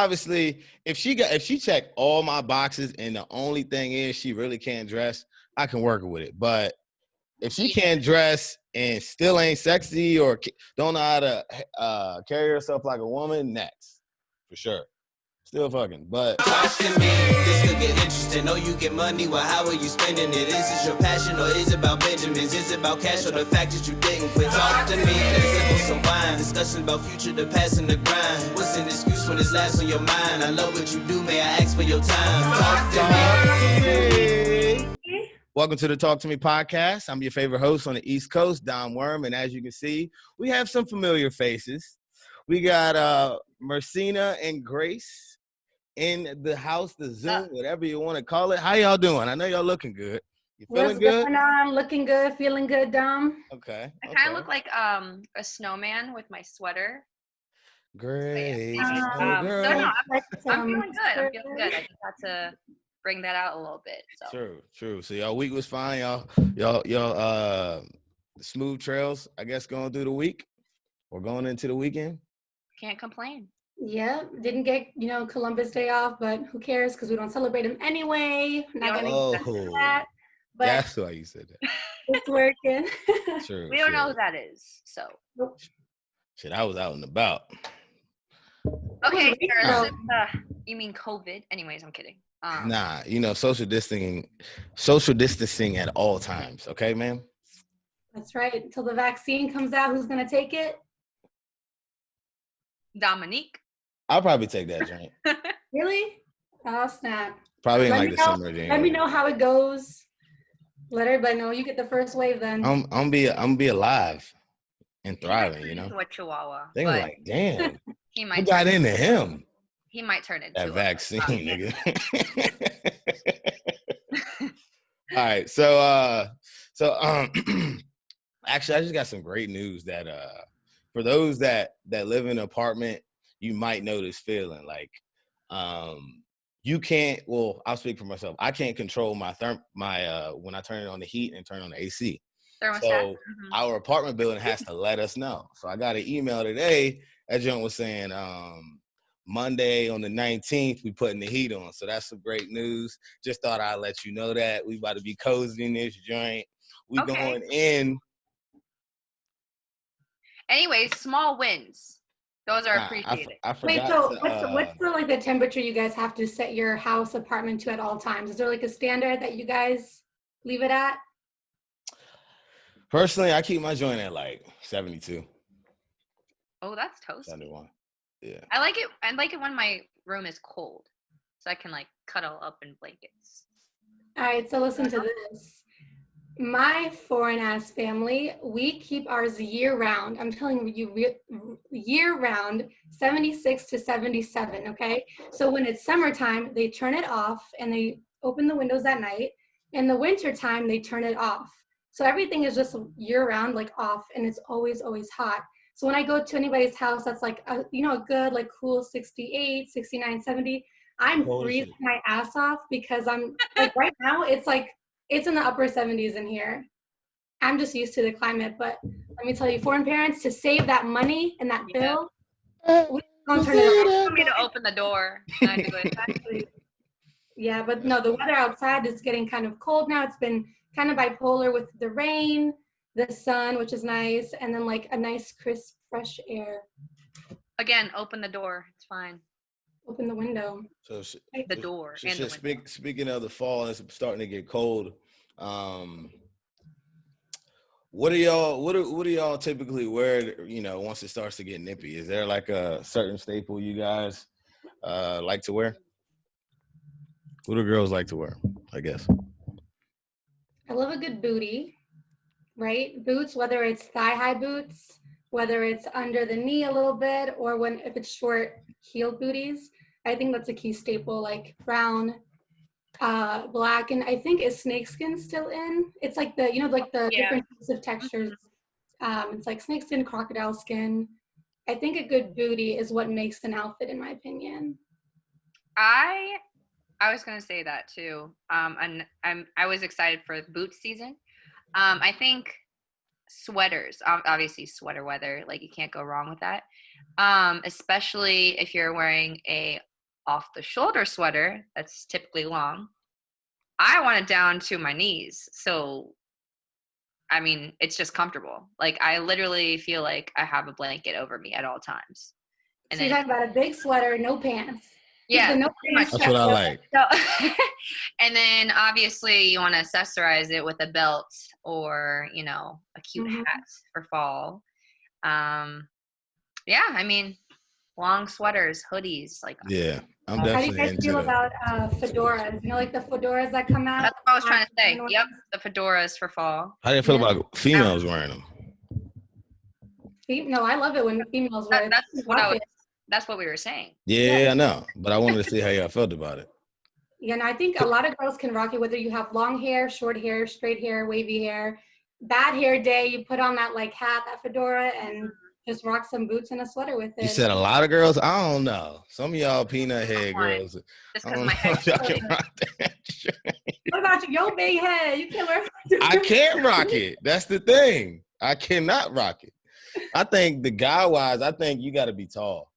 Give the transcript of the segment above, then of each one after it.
obviously, if she checked all my boxes and the only thing is she really can't dress, I can work with it. But if she can't dress and still ain't sexy or don't know how to carry herself like a woman, next for sure. Still fucking, but talk to me. This could get interesting. Know you get money, well, how are you spending it? Is this your passion or is it about Benjamins? Is it about cash or the fact that you didn't quit? Talk to me. Let's sip on some wine. Discussion about future, the past, and the grind. What's an excuse when it's last on your mind? I love what you do, may I ask for your time? Talk to me. Welcome to the Talk to Me podcast. I'm your favorite host on the East Coast, Don Worm, and as you can see, we have some familiar faces. We got Mercina and Grace in the house, the Zoom, whatever you want to call it. How y'all doing? I know y'all looking good. You feeling good? What's going on? Looking good, feeling good, Dom. Okay. I kind of look like a snowman with my sweater. Great. I'm feeling good. I'm feeling good. I just had to bring that out a little bit. So. True. So y'all week was fine. Y'all smooth trails, I guess, going through the week or going into the weekend. Can't complain. Yeah, didn't get, Columbus Day off, but who cares? Because we don't celebrate him anyway. Not gonna get into that. But that's why you said that. It's working. True. We don't know who that is, so. Shit, I was out and about. Okay, you mean COVID? Anyways, I'm kidding. Nah, social distancing at all times. Okay, ma'am. That's right. Until the vaccine comes out, who's gonna take it? Dominique. I'll probably take that joint. Really? Oh, snap. Probably in like the summer, January. Let me know how it goes. Let everybody know you get the first wave then. I'm be alive and thriving, A chihuahua. They were like, damn. He might who got into him? He might turn into that vaccine, nigga. All right. So actually I just got some great news that for those that live in an apartment, you might know this feeling like you can't, well, I'll speak for myself. I can't control my when I turn on the heat and turn on the AC. Thermostat. So our apartment building has to let us know. So I got an email today. That joint was saying Monday on the 19th, we putting the heat on. So that's some great news. Just thought I'd let you know that. We about to be cozy in this joint. We going in. Anyways, small wins. Those are appreciated. I forgot. Wait, so what's the temperature you guys have to set your house apartment to at all times? Is there like a standard that you guys leave it at? Personally, I keep my joint at like 72. Oh, that's toasty. 71. Yeah. I like it when my room is cold, so I can like cuddle up in blankets. All right, so listen to this. My foreign-ass family, we keep ours year-round. I'm telling you, year-round, 76 to 77, okay? So when it's summertime, they turn it off, and they open the windows at night. In the wintertime, they turn it off. So everything is just year-round, like off, and it's always, always hot. So when I go to anybody's house that's like, a good, like cool 68, 69, 70, I'm freezing my ass off because I'm, like right now, it's in the upper 70s in here. I'm just used to the climate, but let me tell you, foreign parents, to save that money and that bill, we don't turn it off. For me to open the door. Exactly. Yeah, but no, the weather outside is getting kind of cold now. It's been kind of bipolar with the rain, the sun, which is nice, and then like a nice crisp, fresh air. Again, open the door. It's fine. Open the window. So the door. Speaking of the fall, it's starting to get cold. What do y'all typically wear? Once it starts to get nippy, is there like a certain staple you guys like to wear? What do girls like to wear? I guess. I love a good booty, right? Boots, whether it's thigh-high boots, whether it's under the knee a little bit, or if it's short heeled booties. I think that's a key staple, like brown, black, and I think is snakeskin still in? It's like the different types of textures. It's like snakeskin, crocodile skin. I think a good booty is what makes an outfit, in my opinion. I was gonna say that too. And I was excited for boot season. I think sweaters, obviously sweater weather, like you can't go wrong with that. Especially if you're wearing a off the shoulder sweater that's typically long, I want it down to my knees. So, I mean, it's just comfortable. Like, I literally feel like I have a blanket over me at all times. And So you're then, talking about a big sweater, no pants. yeah, The no pretty much. pants That's what I like. So, and then obviously you want to accessorize it with a belt or, you know, a cute Mhm. hat for fall. Yeah, I mean, long sweaters, hoodies, like Yeah, I'm How do you definitely guys into feel the. about fedoras? You know, like the fedoras that come out? that's what I was trying to say. Ones? Yep, the fedoras for fall. How do you feel Yeah. about females wearing them? No, I love it when females wear it. That's what we were saying. Yeah, I know, but I wanted to see how y'all felt about it. Yeah, and I think a lot of girls can rock it, whether you have long hair, short hair, straight hair, wavy hair. Bad hair day, you put on that like hat, that fedora, and just rock some boots and a sweater with it. You said a lot of girls. I don't know. Some of y'all peanut head girls. Just I because don't my know head. if y'all can rock that shit. What about you? Yo, big head. You can't wear. I can't rock it. That's the thing. I cannot rock it. I think the guy wise, I think you got to be tall.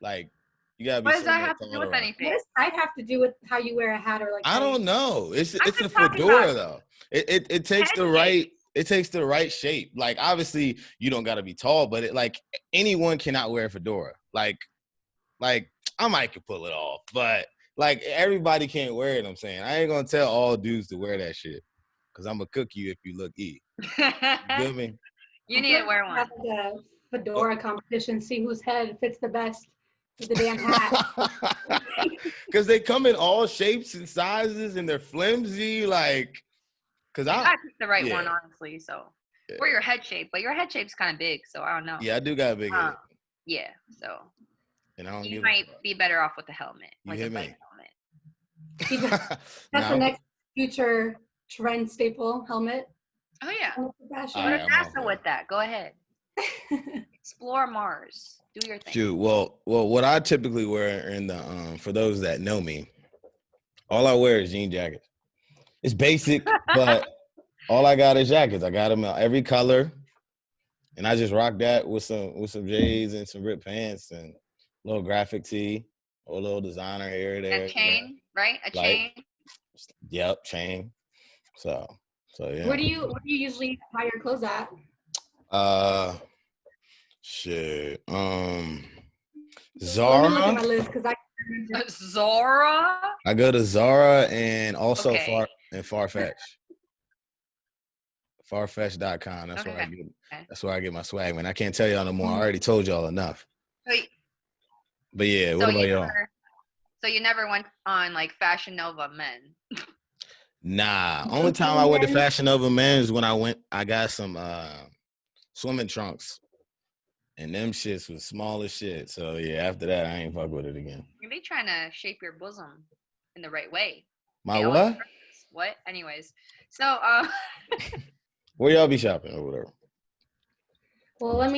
Like you got to be. What does that somewhat have to do tall with rock it. anything? What does height have to do with how you wear a hat or like? I don't know. It's a just talking fedora about though. It takes head the shape. right. It takes the right shape. Like obviously you don't got to be tall, but it like anyone cannot wear a fedora. Like I might could pull it off, but like everybody can't wear it. I'm saying I ain't gonna tell all dudes to wear that shit because I'm gonna cook you if you look E. You feel me? You need to wear one. Have like a fedora competition. See whose head fits the best with the damn hat. Because they come in all shapes and sizes and they're flimsy. Like, because You I gotta pick the right yeah. one, honestly. So, or your head shape, but your head shape's kind of big, so I don't know. yeah, I do got a big head, Yeah, so and I don't you give might a fuck. be better off with the helmet, You like hear a me? bike helmet. That's Nah, the next future trend staple helmet. Oh yeah, Fashion. All go right, to I'm off NASA that. with that. Go ahead, explore Mars. Do your thing. Shoot, well, what I typically wear in the for those that know me, all I wear is jean jackets. It's basic, but all I got is jackets. I got them in every color, and I just rock that with some J's and some ripped pants and a little graphic tee or a little designer here there. A chain, right? A Like- chain. Yep, chain. So yeah. Where do you usually buy your clothes at? Shit. Let me look at Zara. my list because I Zora. I go to Zara and also Okay. Farfetch. Farfetch.com. That's where I Okay. get. Okay. That's where I get my swag, man. I can't tell y'all no more. I Mhm. already told y'all enough. Wait, But yeah, what about y'all? So you never went on like Fashion Nova Men. Nah. Only time I went to Fashion Nova Men is when I got some swimming trunks. And them shits was small as shit. So yeah, after that I ain't fuck with it again. You be trying to shape your bosom in the right way. My They what? always- What? Anyways, so Where y'all be shopping or whatever? Well, let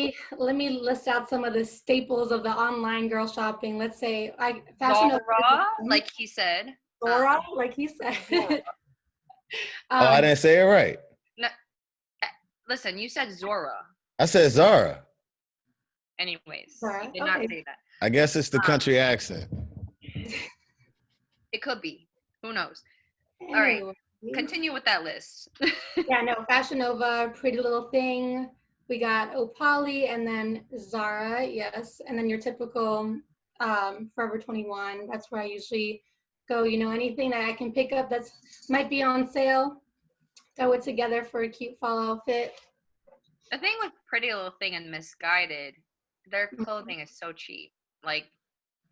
me list out some of the staples of the online girl shopping. Let's say Fashion Nova. Zora, like he said. Zora, like he said. Oh, I didn't say it right. Listen, you said Zora. I said Zara. Anyways, Zara, you did not okay. say that. I guess it's the country accent. It could be. Who knows? All right. Anyways. Continue with that list. Yeah, no, Fashion Nova, Pretty Little Thing. We got Opali and then Zara, yes. And then your typical Forever 21. That's where I usually go. You know, anything that I can pick up that's might be on sale, throw it together for a cute fall outfit. The thing with Pretty Little Thing and Misguided, their clothing is so cheap. Like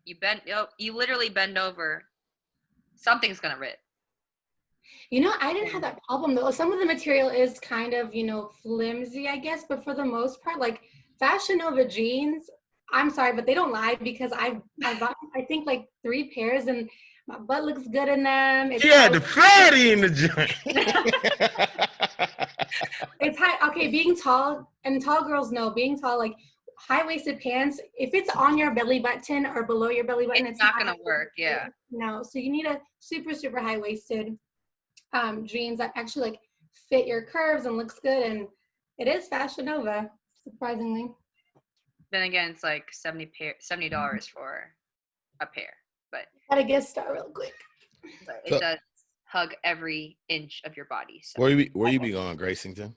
you literally bend over, something's gonna rip. You know, I didn't have that problem though. Some of the material is kind of, you know, flimsy, I guess, but for the most part, like Fashion Nova jeans, I'm sorry, but they don't lie because I bought I think like 3 pairs and my butt looks good in them. It's Yeah, high- the fatty in the joint. It's high. Okay, being tall and tall girls know being tall, like high-waisted pants. If it's on your belly button or below your belly button, It's not gonna work. Yeah. No, so you need a super high-waisted jeans that actually like fit your curves and looks good, and it is Fashion Nova, surprisingly. Then again, it's like $70 for a pair. but Gotta get started real quick. it does hug every inch of your body. So Where you be going, Gracington?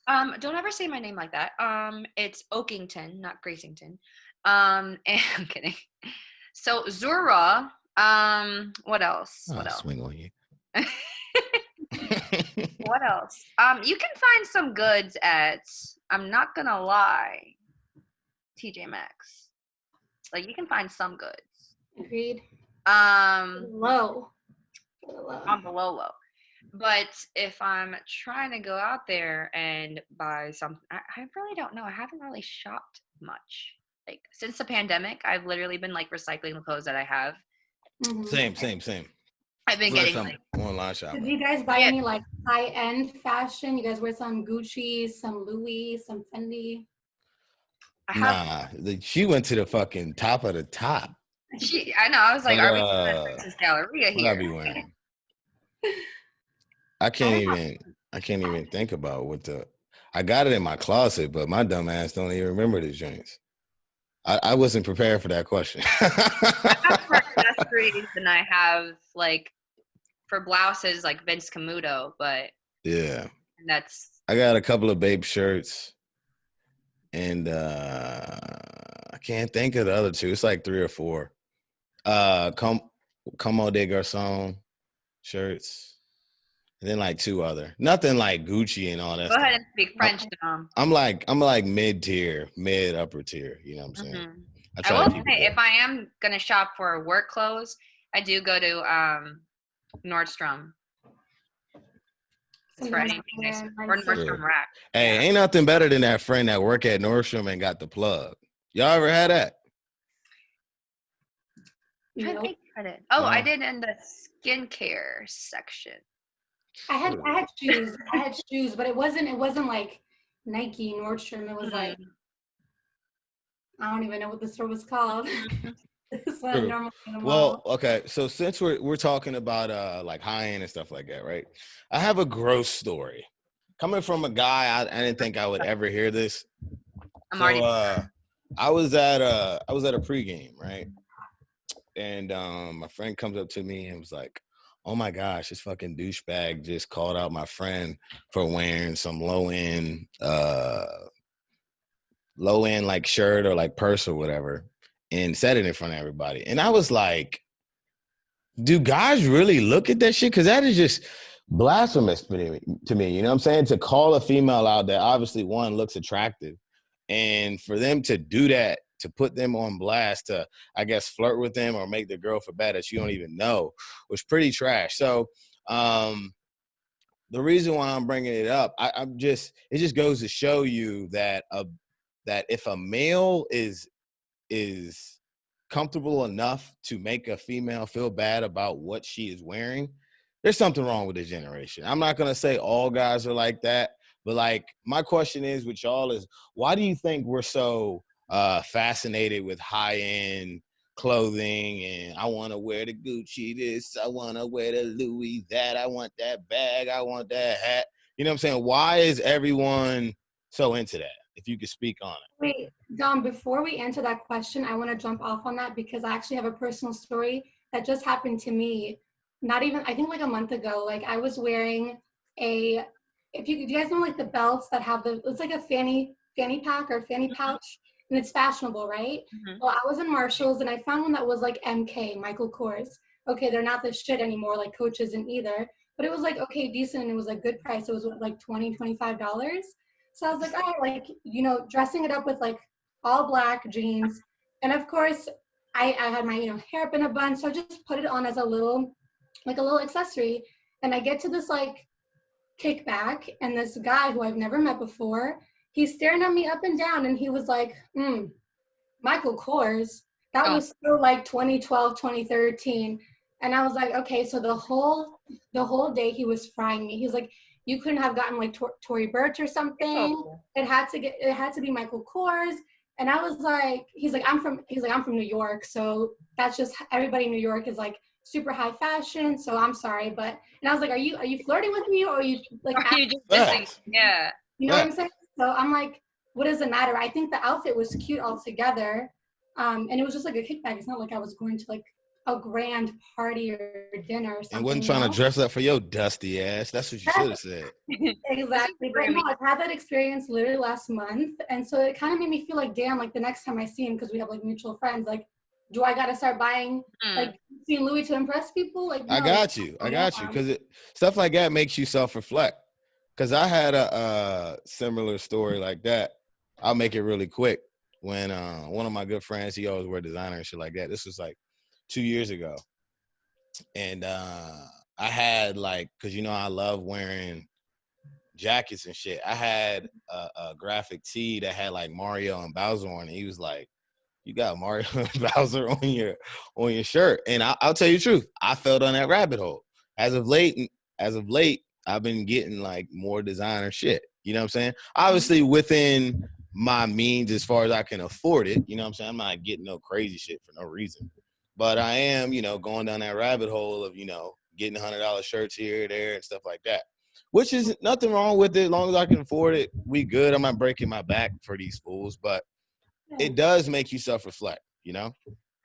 don't ever say my name like that. It's Oakington, not Gracington. And I'm kidding. So Zura. What else? What else? Swing on you. What else? You can find some goods at, I'm not gonna lie, TJ Maxx. Like you can find some goods. Agreed. Low. Low. On the low. But if I'm trying to go out there and buy something, I really don't know. I haven't really shopped much. Like since the pandemic, I've literally been like recycling the clothes that I have. Mm-hmm. Same. I've been getting like online shopping. Did you guys buy any like high-end fashion? You guys wear some Gucci, some Louis, some Fendi? She went to the fucking top of the top. I know. I was like, are we going to Princess Galleria here? What I be wearing? I can't even think about what I got it in my closet, but my dumb ass don't even remember the joints. I wasn't prepared for that question. I have for accessories and I have like for blouses like Vince Camuto, but yeah, I got a couple of Bape shirts, and I can't think of the other two. It's like 3 or 4. Como des Garçons shirts, and then like 2 other. Nothing like Gucci and all that. Go ahead and speak French, Dom. I'm like mid-tier, upper tier. You know what I'm saying? Mm-hmm. I will say, if I am gonna shop for work clothes, I do go to Nordstrom. For anything nice, or Nordstrom Rack. Hey, ain't nothing better than that friend that work at Nordstrom and got the plug. Y'all ever had that? Nope. I did in the skincare section. I had shoes, but it wasn't like Nike, Nordstrom. It was like, I don't even know what the store was called. It's like normal. Well, okay. So since we're talking about like high end and stuff like that, right? I have a gross story coming from a guy. I didn't think I would ever hear this. I was at a pregame, right? And my friend comes up to me and was like, "Oh my gosh, this fucking douchebag just called out my friend for wearing some low end like shirt or like purse or whatever, and said it in front of everybody." And I was like, do guys really look at that shit? Because that is just blasphemous to me. You know what I'm saying? To call a female out that obviously one looks attractive, and for them to do that, to put them on blast, to, I guess, flirt with them or make the girl feel bad that you don't even know, was pretty trash. So the reason why I'm bringing it up, it just goes to show you that that if a male is comfortable enough to make a female feel bad about what she is wearing, there's something wrong with this generation. I'm not going to say all guys are like that, but like my question is with y'all is, why do you think we're so fascinated with high-end clothing, and I want to wear the Gucci this, I want to wear the Louis that, I want that bag, I want that hat? You know what I'm saying? Why is everyone so into that? If you could speak on it. Wait, Dom, before we answer that question, I want to jump off on that because I actually have a personal story that just happened to me. I think like a month ago. Like I was wearing do you guys know like the belts that have it's like a fanny pack or fanny pouch, and it's fashionable, right? Mm-hmm. Well, I was in Marshall's and I found one that was like MK, Michael Kors. Okay, they're not the shit anymore, like Coach isn't either, but it was like, okay, decent, and it was a good price. It was like $20, $25. So I was like, oh, like, you know, dressing it up with like all black jeans. And of course, I had my, hair up in a bun. So I just put it on as a little accessory. And I get to this like kickback, and this guy who I've never met before, he's staring at me up and down, and he was like, Michael Kors. That was still like 2012, 2013. And I was like, okay, so the whole day he was frying me. He was like, you couldn't have gotten like Tory Burch or something. It had to be Michael Kors. And I was like, he's like, I'm from New York. So that's just, everybody in New York is like super high fashion. So I'm sorry. And I was like, are you flirting with me, or are you like, are you just missing? Yeah. You know what I'm saying? So I'm like, what does it matter? I think the outfit was cute altogether. And it was just like a kickback. It's not like I was going to like a grand party or dinner or something. And wasn't trying to dress up for your dusty ass. That's what you should have said. Exactly. But no, I've had that experience literally last month. And so it kind of made me feel like, damn, like the next time I see him, because we have like mutual friends, like, do I got to start buying like seeing Louis to impress people? Like, no. I got you. Because stuff like that makes you self-reflect. Because I had a similar story like that. I'll make it really quick. When one of my good friends, he always wear designer and shit like that. This was like 2 years ago. And I had like, because, you know, I love wearing jackets and shit. I had a graphic tee that had like Mario and Bowser on it. He was like, you got Mario and Bowser on your shirt. And I'll tell you the truth. I fell down that rabbit hole. As of late, I've been getting like more designer shit. You know what I'm saying? Obviously within my means as far as I can afford it. You know what I'm saying? I'm not getting no crazy shit for no reason. But I am, you know, going down that rabbit hole of, you know, getting $100 shirts here, there, and stuff like that. Which is nothing wrong with it. As long as I can afford it, we good. I'm not breaking my back for these fools. But it does make you self-reflect, you know?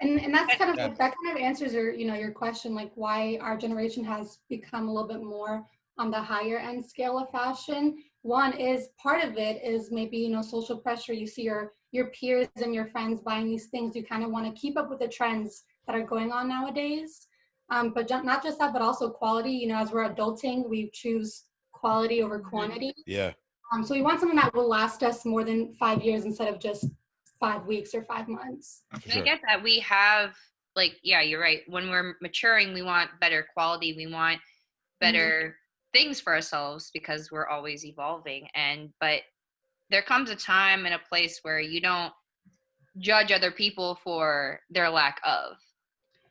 And that's kind of like, that kind of answers your question, like why our generation has become a little bit more on the higher end scale of fashion. One is part of it is maybe, you know, social pressure. You see your peers and your friends buying these things. You kind of want to keep up with the trends that are going on nowadays. But not just that, but also quality. You know, as we're adulting, we choose quality over quantity. Yeah. So we want something that will last us more than 5 years instead of just 5 weeks or 5 months. I get that. We have, like, yeah, you're right. When we're maturing, we want better quality. We want better things for ourselves because we're always evolving. But there comes a time and a place where you don't judge other people for their lack of.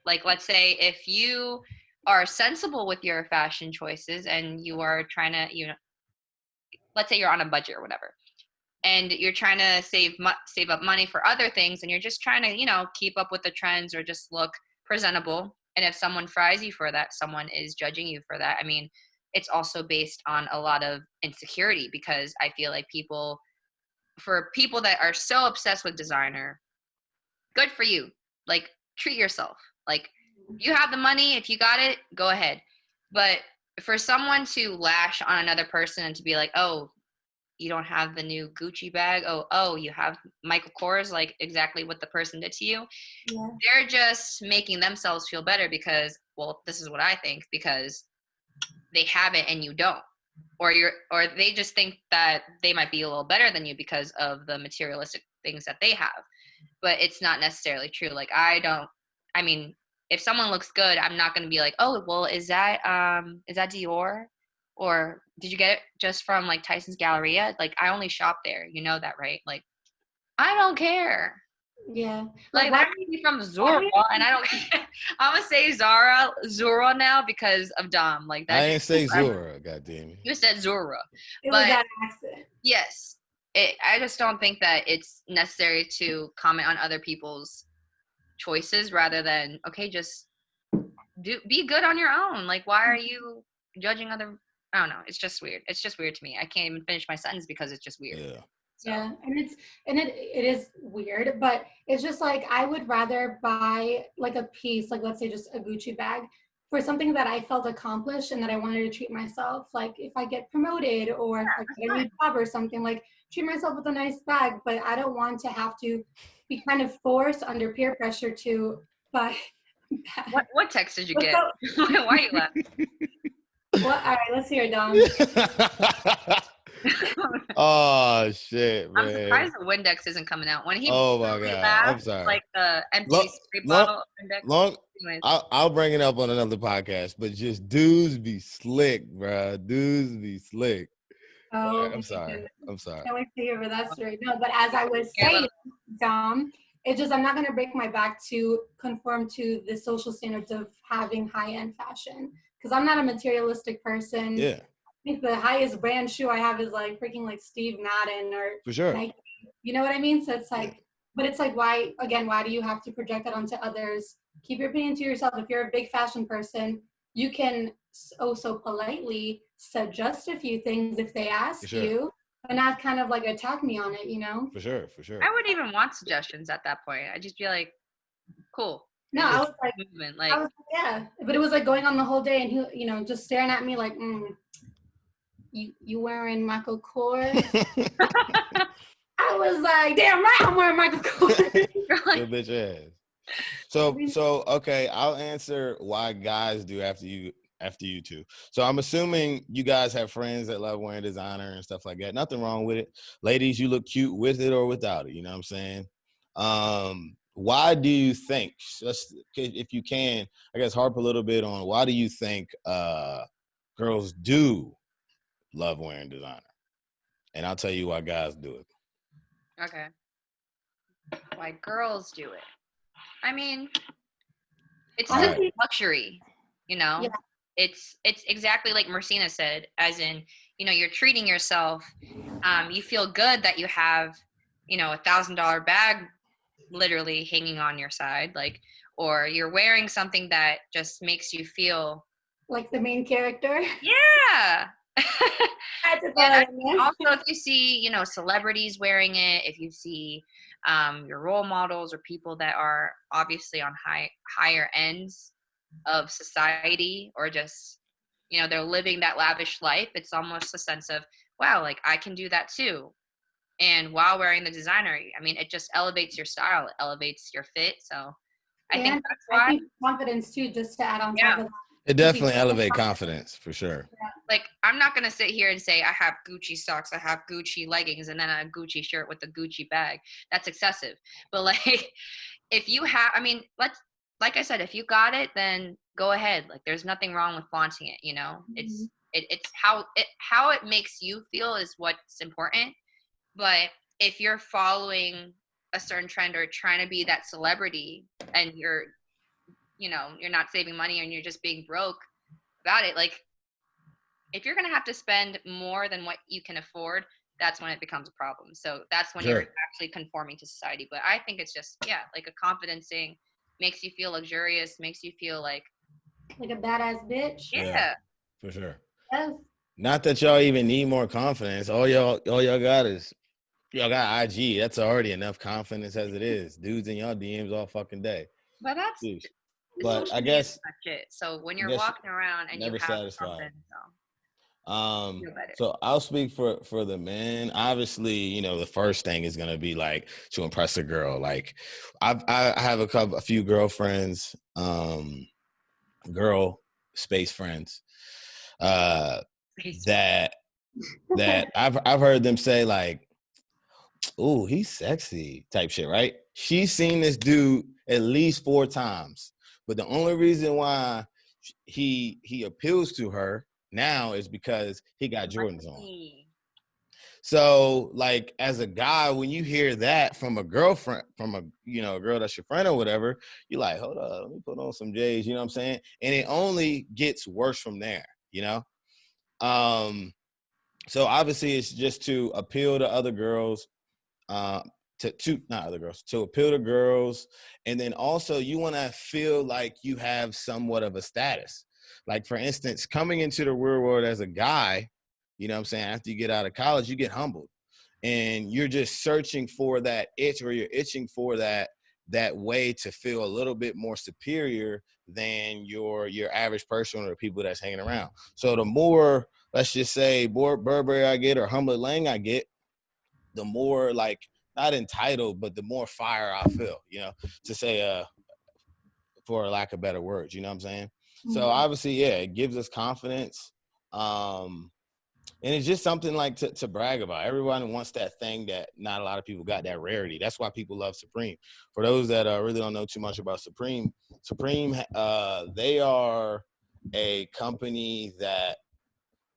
Like, let's say if you are sensible with your fashion choices and you are trying to, you know, let's say you're on a budget or whatever, and you're trying to save up money for other things, and you're just trying to, you know, keep up with the trends or just look presentable. And if someone fries you for that, someone is judging you for that. I mean, it's also based on a lot of insecurity, because I feel like for people that are so obsessed with designer, good for you. Like, treat yourself. Like, you have the money, if you got it, go ahead. But for someone to lash on another person and to be like, oh, you don't have the new Gucci bag. Oh, you have Michael Kors, like exactly what the person did to you. Yeah. They're just making themselves feel better because, well, this is what I think, because they have it and you don't. Or they just think that they might be a little better than you because of the materialistic things that they have. But it's not necessarily true. Like, I mean, if someone looks good, I'm not going to be like, oh, well, is that Dior? Or did you get it just from like Tyson's Galleria? Like, I only shop there. You know that, right? Like, I don't care. Yeah. Like, that may be from Zara, and I don't care. I'm going to say Zara now because of Dom. Like, that. I didn't say Zara, goddamn it. You said Zara. It was that accent. Yes. I just don't think that it's necessary to comment on other people's choices rather than, okay, just be good on your own. Like, why are you judging other? I don't know. It's just weird. It's just weird to me. I can't even finish my sentence because it's just weird. Yeah. So. Yeah, and it is weird, but it's just like I would rather buy like a piece, like let's say just a Gucci bag, for something that I felt accomplished and that I wanted to treat myself. Like if I get promoted or if I get a new job or something, like treat myself with a nice bag. But I don't want to have to be kind of forced under peer pressure to buy. What text did you get? Why are you laughing? Well, all right, let's hear it, Dom. Oh shit, man! I'm surprised the Windex isn't coming out. When he oh my god, laughed, I'm sorry. Like the empty spray bottle Windex. I'll bring it up on another podcast, but just dudes be slick, bro. Dudes be slick. Oh, I'm sorry. Can't wait to hear that story. No, but as I was saying, Dom, it's just I'm not gonna break my back to conform to the social standards of having high-end fashion. Because I'm not a materialistic person. Yeah. I think the highest brand shoe I have is like freaking like Steve Madden or for sure. Nike. You know what I mean? So it's like, but it's like, why do you have to project that onto others? Keep your opinion to yourself. If you're a big fashion person, you can so politely suggest a few things if they ask you. and not kind of like attack me on it, you know? For sure, for sure. I wouldn't even want suggestions at that point. I'd just be like, cool. No, And I just was like, keep moving. Like, yeah, but it was like going on the whole day, and he, you know, just staring at me like, you wearing Michael Kors? I was like, damn right, I'm wearing Michael Kors. you're like, Good bitch ass. So okay, I'll answer why guys do after you two. So I'm assuming you guys have friends that love wearing designer and stuff like that. Nothing wrong with it. Ladies, you look cute with it or without it. You know what I'm saying? Why do you think, just if you can, I guess harp a little bit on why do you think girls do love wearing designer? And I'll tell you why guys do it. okay. Why girls do it? I mean, it's All still right. luxury, you know? Yeah. It's exactly like Marcina said, as in, you know, you're treating yourself. You feel good that you have, you know, $1,000 bag literally hanging on your side, like, or you're wearing something that just makes you feel, Like the main character. yeah. I had to throw And that in there. also, if you see, you know, celebrities wearing it, if you see your role models or people that are obviously on higher ends of society, or just, you know, they're living that lavish life, it's almost a sense of, wow, like I can do that too. And while wearing the designer, I mean, it just elevates your style, it elevates your fit. So I think And that's I why. think confidence too, just to add on top of that. It definitely elevate confidence for sure. Like, I'm not gonna sit here and say I have Gucci socks, I have Gucci leggings, and then a Gucci shirt with a Gucci bag. That's excessive. But like, if you have, I mean, like I said, if you got it, then go ahead. Like, there's nothing wrong with flaunting it. You know, it's how it makes you feel is what's important. But if you're following a certain trend or trying to be that celebrity, and you're, you know, you're not saving money and you're just being broke about it, like, if you're going to have to spend more than what you can afford, that's when it becomes a problem. So that's when you're actually conforming to society. But I think it's just, yeah, like a confidence thing, makes you feel luxurious, makes you feel like a badass bitch. Yeah. For sure. Yes. Not that y'all even need more confidence. All y'all got is y'all got IG. That's already enough confidence as it is. Dudes in y'all DMs all fucking day. But that's, Jeez. But I social media guess is that shit. So when you're walking around and you never have satisfied. something, feel better. So I'll speak for the men. Obviously, you know, the first thing is gonna be like to impress a girl. Like I have a few girlfriends, girl space friends, that I've heard them say like, "Ooh, he's sexy" type shit, right? She's seen this dude at least 4 times, but the only reason why he appeals to her now is because he got Jordans on. So, like, as a guy, when you hear that from a girlfriend, from a, you know, a girl that's your friend or whatever, you're like, hold up, let me put on some J's, you know what I'm saying? And it only gets worse from there, you know? So obviously it's just to appeal to other girls, to appeal to girls. And then also you want to feel like you have somewhat of a status. Like, for instance, coming into the real world as a guy, you know what I'm saying, after you get out of college, you get humbled and you're just searching for that itch, or you're itching for that way to feel a little bit more superior than your average person or people that's hanging around. So the more, let's just say, Burberry I get or Humble Lang I get, the more, like, not entitled, but the more fire I feel, you know, to say, for lack of better words, you know what I'm saying? Mm-hmm. So obviously, yeah, it gives us confidence. And it's just something like to brag about. Everyone wants that thing that not a lot of people got, that rarity. That's why people love Supreme. For those that really don't know too much about Supreme, they are a company that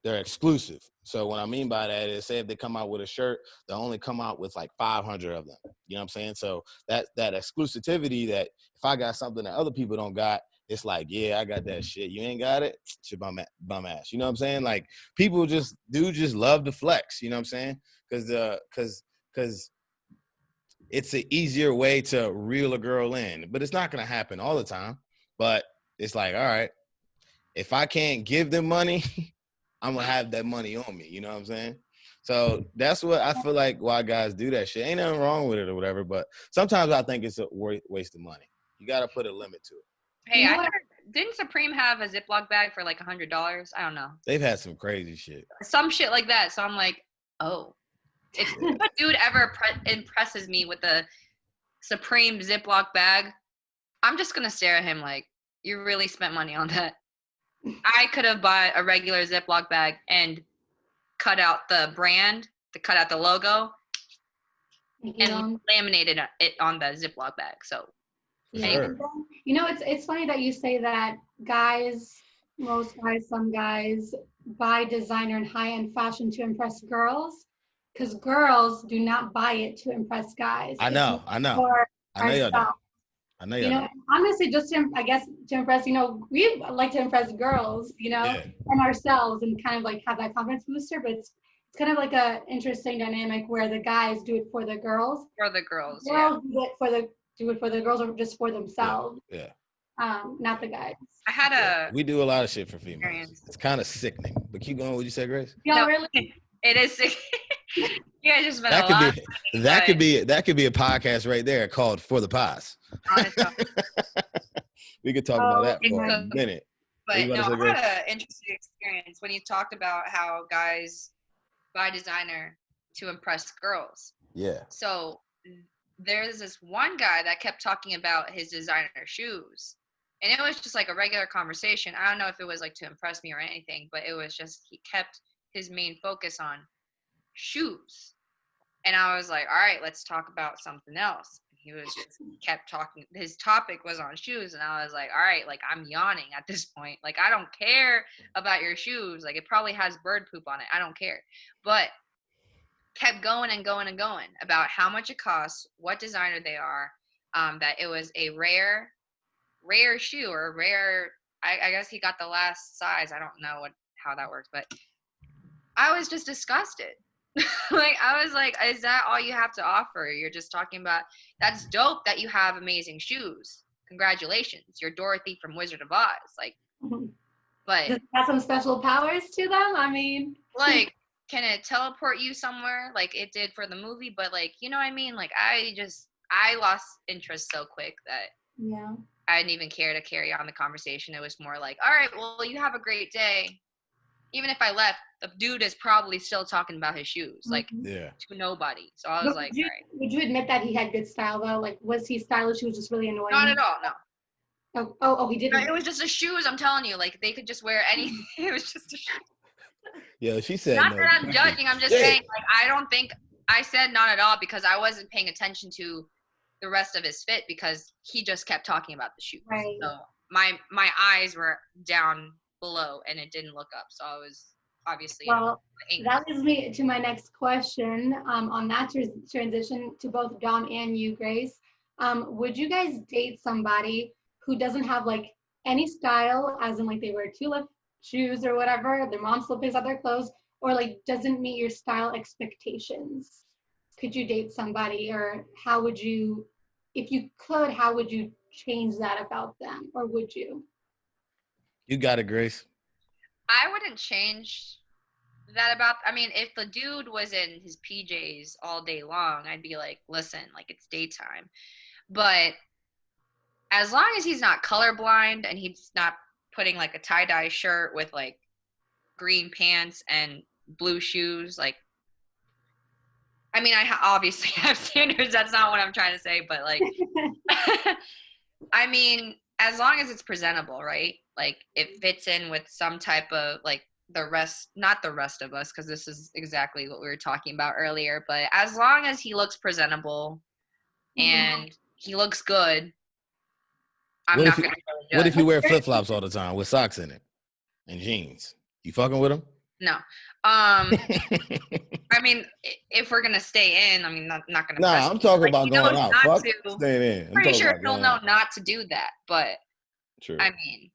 they're exclusive. So what I mean by that is, say if they come out with a shirt, they'll only come out with like 500 of them. You know what I'm saying? So that exclusivity, that if I got something that other people don't got, it's like, yeah, I got that shit. You ain't got it? Shit, bum ass. You know what I'm saying? Like, people just love to flex. You know what I'm saying? Because it's an easier way to reel a girl in. But it's not going to happen all the time. But it's like, all right, if I can't give them money, I'm going to have that money on me. You know what I'm saying? So that's what I feel like why guys do that shit. Ain't nothing wrong with it or whatever, but sometimes I think it's a waste of money. You got to put a limit to it. Hey, You know I what? heard, didn't Supreme have a Ziploc bag for like $100? I don't know. They've had some crazy shit. Some shit like that. So I'm like, oh. If a dude ever impresses me with a Supreme Ziploc bag, I'm just going to stare at him like, you really spent money on that. I could have bought a regular Ziploc bag and cut out the brand, to cut out the logo, and laminated it on the Ziploc bag. So, For Yeah. sure. You know, it's funny that you say that guys, most guys, some guys buy designer and high-end fashion to impress girls, because girls do not buy it to impress guys. I know. For ourselves. I know You y'all know, know. honestly, just to, I guess, to impress, you know, we like to impress girls, you know, Yeah. and ourselves, and kind of like have that confidence booster. But it's kind of like a interesting dynamic where the guys do it for the girls. for the girls, yeah. Girls do it for the girls, or just for themselves. Yeah. Not the guys. I had a We do a lot of shit for females. experience. It's kind of sickening. But keep going. What you say, Grace? Yeah, No. really. It is. You guys just spent a lot. That could be a podcast right there called For the Pies. On its own. We could talk about that it for a could. minute. But You no, wanna say, I Grace? had an interesting experience when you talked about how guys buy designer to impress girls. Yeah. So there's this one guy that kept talking about his designer shoes. And it was just like a regular conversation. I don't know if it was like to impress me or anything, but it was just he kept his main focus on shoes. And I was like, all right, let's talk about something else. He was just kept talking. His topic was on shoes. And I was like, all right, like I'm yawning at this point. Like, I don't care about your shoes. Like, it probably has bird poop on it. I don't care. But kept going and going and going about how much it costs, what designer they are, that it was a rare shoe or rare, I guess he got the last size. I don't know how that works, but I was just disgusted. Like, I was like, is that all you have to offer? You're just talking about, that's dope that you have amazing shoes. Congratulations. You're Dorothy from Wizard of Oz. Like, but Does it have some special powers to them? I mean, like, can it teleport you somewhere like it did for the movie? But like, you know what I mean? Like, I lost interest so quick that yeah. I didn't even care to carry on the conversation. It was more like, all right, well, you have a great day. Even if I left, the dude is probably still talking about his shoes, like Yeah. to nobody. So I was like, all right. Would you admit that he had good style though? Like, was he stylish? He was just really annoying. Not at all, no. Oh, he didn't. It was just the shoes, I'm telling you. Like, they could just wear anything. It was just a shoe. Yeah, she said Not no. that I'm judging. I'm just saying, like, I don't think I said not at all because I wasn't paying attention to the rest of his fit because he just kept talking about the shoes. Right. So my eyes were down below and it didn't look up. So I was obviously Well, angry. that leads me to my next question. On that transition to both Dom and you, Grace, would you guys date somebody who doesn't have like any style, as in like they wear tulip shoes or whatever, their mom still picks out their clothes, or like doesn't meet your style expectations? Could you date somebody, or how would you, if you could, how would you change that about them, or would you? You got it, Grace. I wouldn't change that about, I mean, if the dude was in his PJs all day long, I'd be like, listen, like it's daytime. But as long as he's not colorblind and he's not putting like a tie-dye shirt with like green pants and blue shoes, like, I mean, I obviously have standards. That's not what I'm trying to say, but like, I mean, as long as it's presentable, right? Like it fits in with some type of like not the rest of us, because this is exactly what we were talking about earlier, but as long as he looks presentable and he looks good, I'm What not if going to judge. What if you wear flip-flops all the time with socks in it and jeans? You fucking with him? No. I mean, if we're going to stay in, I mean, not going to. Nah, I'm talking about he going knows out. not Fuck to. staying in. I'm Pretty talking sure about he'll going know out. not to do that, but True. I mean.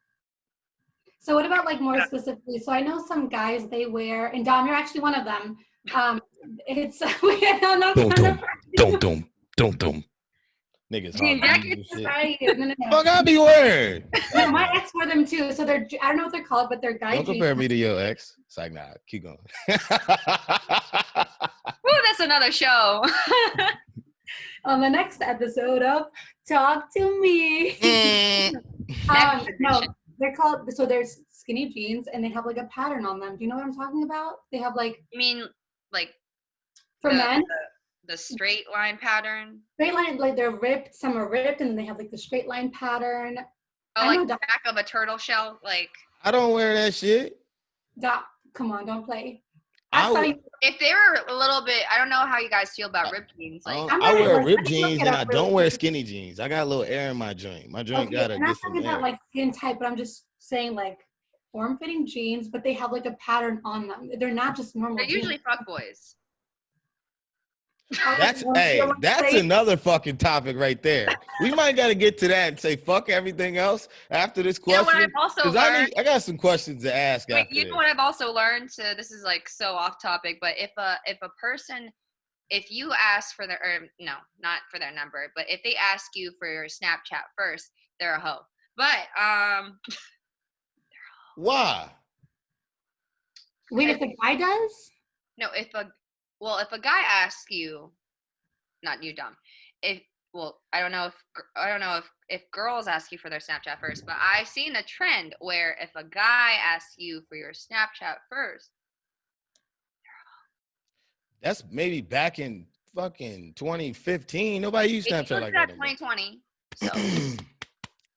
So what about like more specifically? So I know some guys, they wear, and Dom, you're actually one of them. It's I don't know. Don't. Niggas Jean hard jackets? shit. Right. No. Fuck, I be wearing. No, my ex wore them too. So they're, I don't know what they're called, but they're guy Don't jeans. compare me to your ex. It's like, nah, keep going. Ooh, that's another show. On the next episode of Talk to Me. Next No, edition. they're called, so there's skinny jeans and they have like a pattern on them. Do you know what I'm talking about? They have like, You mean like for the- men, the straight line pattern? straight line, like they're ripped, some are ripped, and then they have like the straight line pattern. Oh, I like know the back of a turtle shell? Like, I don't wear that shit. Come on, don't play. I I saw w- you. if they were a little bit, I don't know how you guys feel about ripped jeans. Like, I'm I not wear like, ripped let's look jeans it and up I really don't wear quick. skinny jeans. I got a little air in my joint. My joint Okay, gotta and I'm get some talking about air. like skin tight, but I'm just saying like form-fitting jeans, but they have like a pattern on them. They're not just normal they're jeans. usually fuckboys. That's You know what I'm that's saying? another fucking topic right there. We might gotta get to that and say fuck everything else after this You know what question. I've also Because learned? I got some questions to ask Wait, after you this. know what I've also learned? This is like so off topic, but if you ask for their, or no, not for their number, but if they ask you for your Snapchat first, they're a hoe. But Why? Wait, if the guy does? no, if a guy asks you, not you, dumb. I don't know if girls ask you for their Snapchat first, but I've seen a trend where if a guy asks you for your Snapchat first, That's maybe back in fucking 2015. Nobody used if you Snapchat look like at that anymore. 2020, so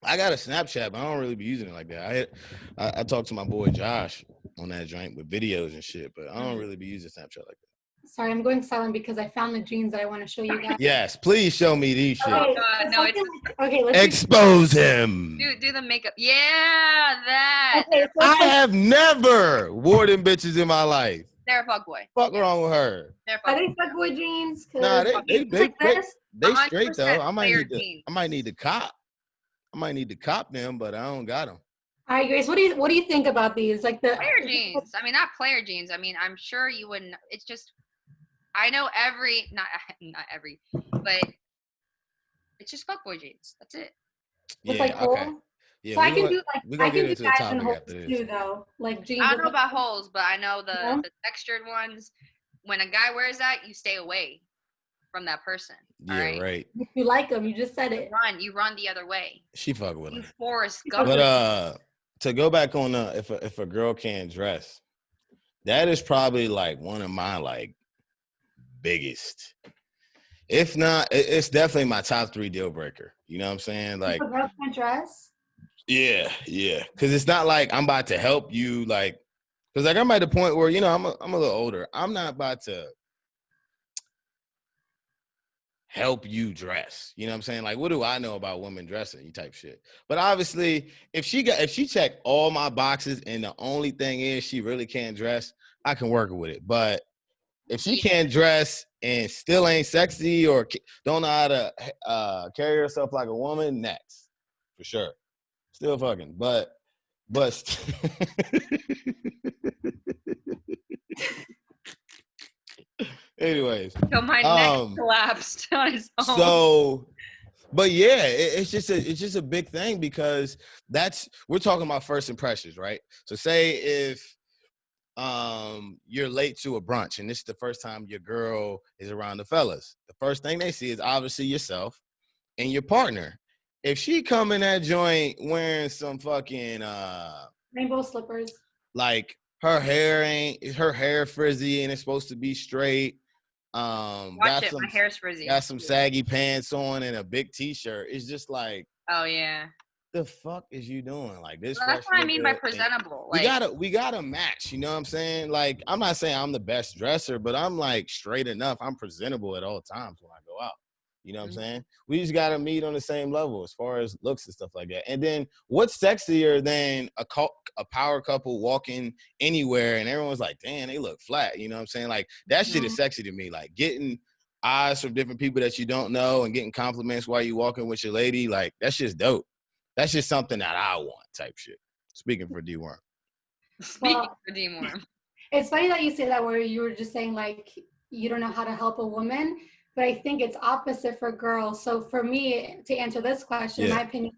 I got a Snapchat, but I don't really be using it like that. I talked to my boy Josh on that joint with videos and shit, but I don't really be using Snapchat like that. Sorry, I'm going silent because I found the jeans that I want to show you guys. Yes, please show me these shit. Okay, God, so no, it's- something like- okay, let's Expose him. do the makeup. Yeah, that. Okay, so I it's like- have never wore them bitches in my life. They're a fuckboy. Fuck wrong with her? They're Are fuckboy. they fuckboy jeans? 'Cause Nah, they it's like this. they straight though. 100% I might player need to jeans. cop. I might need to cop them, but I don't got them. All right, Grace, what do you think about these? Like the Player jeans. I mean, not player jeans. I mean, I'm sure you wouldn't. It's just, I know not every, but it's just fuckboy jeans. That's it. with Yeah, like okay. holes. Yeah, So I we can gonna- do we like gonna I get can do into the guys and topic holes after this. too, though. Like jeans. I don't with, know like- about holes, but I know Yeah. the textured ones. When a guy wears that, you stay away from that person. Yeah, Alright? right. If you like them, you just said it. You run the other way. She fuck with You him. Forrest Gump. But to go back on if a girl can't dress, that is probably like one of my like biggest. If not, it's definitely my top 3 deal breaker. You know what I'm saying? Like, If a girl can't dress. yeah. Because it's not like I'm about to help you, like, because like I'm at the point where I'm a little older. I'm not about to help you dress. You know what I'm saying? Like, what do I know about women dressing? Type shit. But obviously, if she checked all my boxes and the only thing is she really can't dress, I can work with it. But if she can't dress and still ain't sexy or don't know how to carry herself like a woman, next for sure. Still fucking, but anyways. So my neck collapsed on his own. So, but yeah, it's just a big thing because we're talking about first impressions, right? So say if you're late to a brunch and this is the first time your girl is around the fellas, the first thing they see is obviously yourself and your partner. If she come in that joint wearing some fucking Rainbow slippers. like her hair frizzy and it's supposed to be straight. Watch it. My hair's frizzy. Got some saggy pants on and a big t-shirt. It's just like, Oh yeah. the fuck is you doing? Like this. Well, that's what I mean by nigga, presentable. We Like, we gotta match. You know what I'm saying? Like, I'm not saying I'm the best dresser, but I'm like straight enough. I'm presentable at all times when I go out. You know what I'm saying? We just gotta meet on the same level as far as looks and stuff like that. And then what's sexier than a power couple walking anywhere and everyone's like, damn, they look flat. You know what I'm saying? Like that shit is sexy to me. Like getting eyes from different people that you don't know and getting compliments while you walking with your lady. Like that's just dope. That's just something that I want type shit. Speaking for D-Worm. speaking Well, for D-Worm. It's funny that you say that where you were just saying like you don't know how to help a woman, but I think it's opposite for girls. So for me, to answer this question, in my opinion,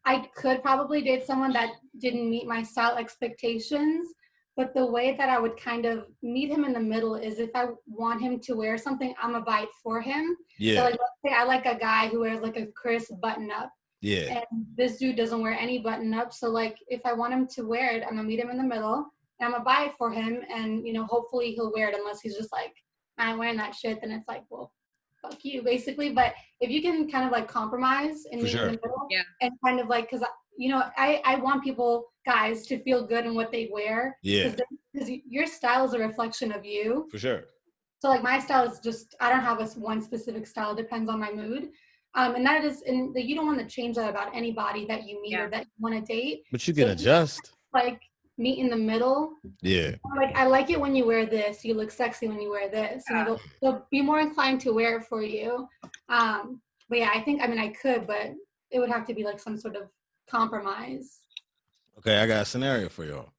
I could probably date someone that didn't meet my style expectations, but the way that I would kind of meet him in the middle is if I want him to wear something, I'm gonna buy it for him. Yeah. So like, let's say I like a guy who wears like a crisp button up. Yeah. And this dude doesn't wear any button up. So like if I want him to wear it, I'm gonna meet him in the middle and I'm gonna buy it for him. And hopefully he'll wear it unless he's just like, I ain't wearing that shit, then it's like, well, fuck you, basically. But if you can kind of like compromise and meet in the middle and kind of like, because I want guys to feel good in what they wear. Yeah. Because your style is a reflection of you. For sure. So like my style is just, I don't have one specific style, it depends on my mood. And that is, and you don't want to change that about anybody that you meet or that you want to date. But you can adjust. Like meet in the middle. Yeah. Like I like it when you wear this. You look sexy when you wear this. They'll be more inclined to wear it for you. But yeah, I could, but it would have to be like some sort of compromise. Okay, I got a scenario for y'all.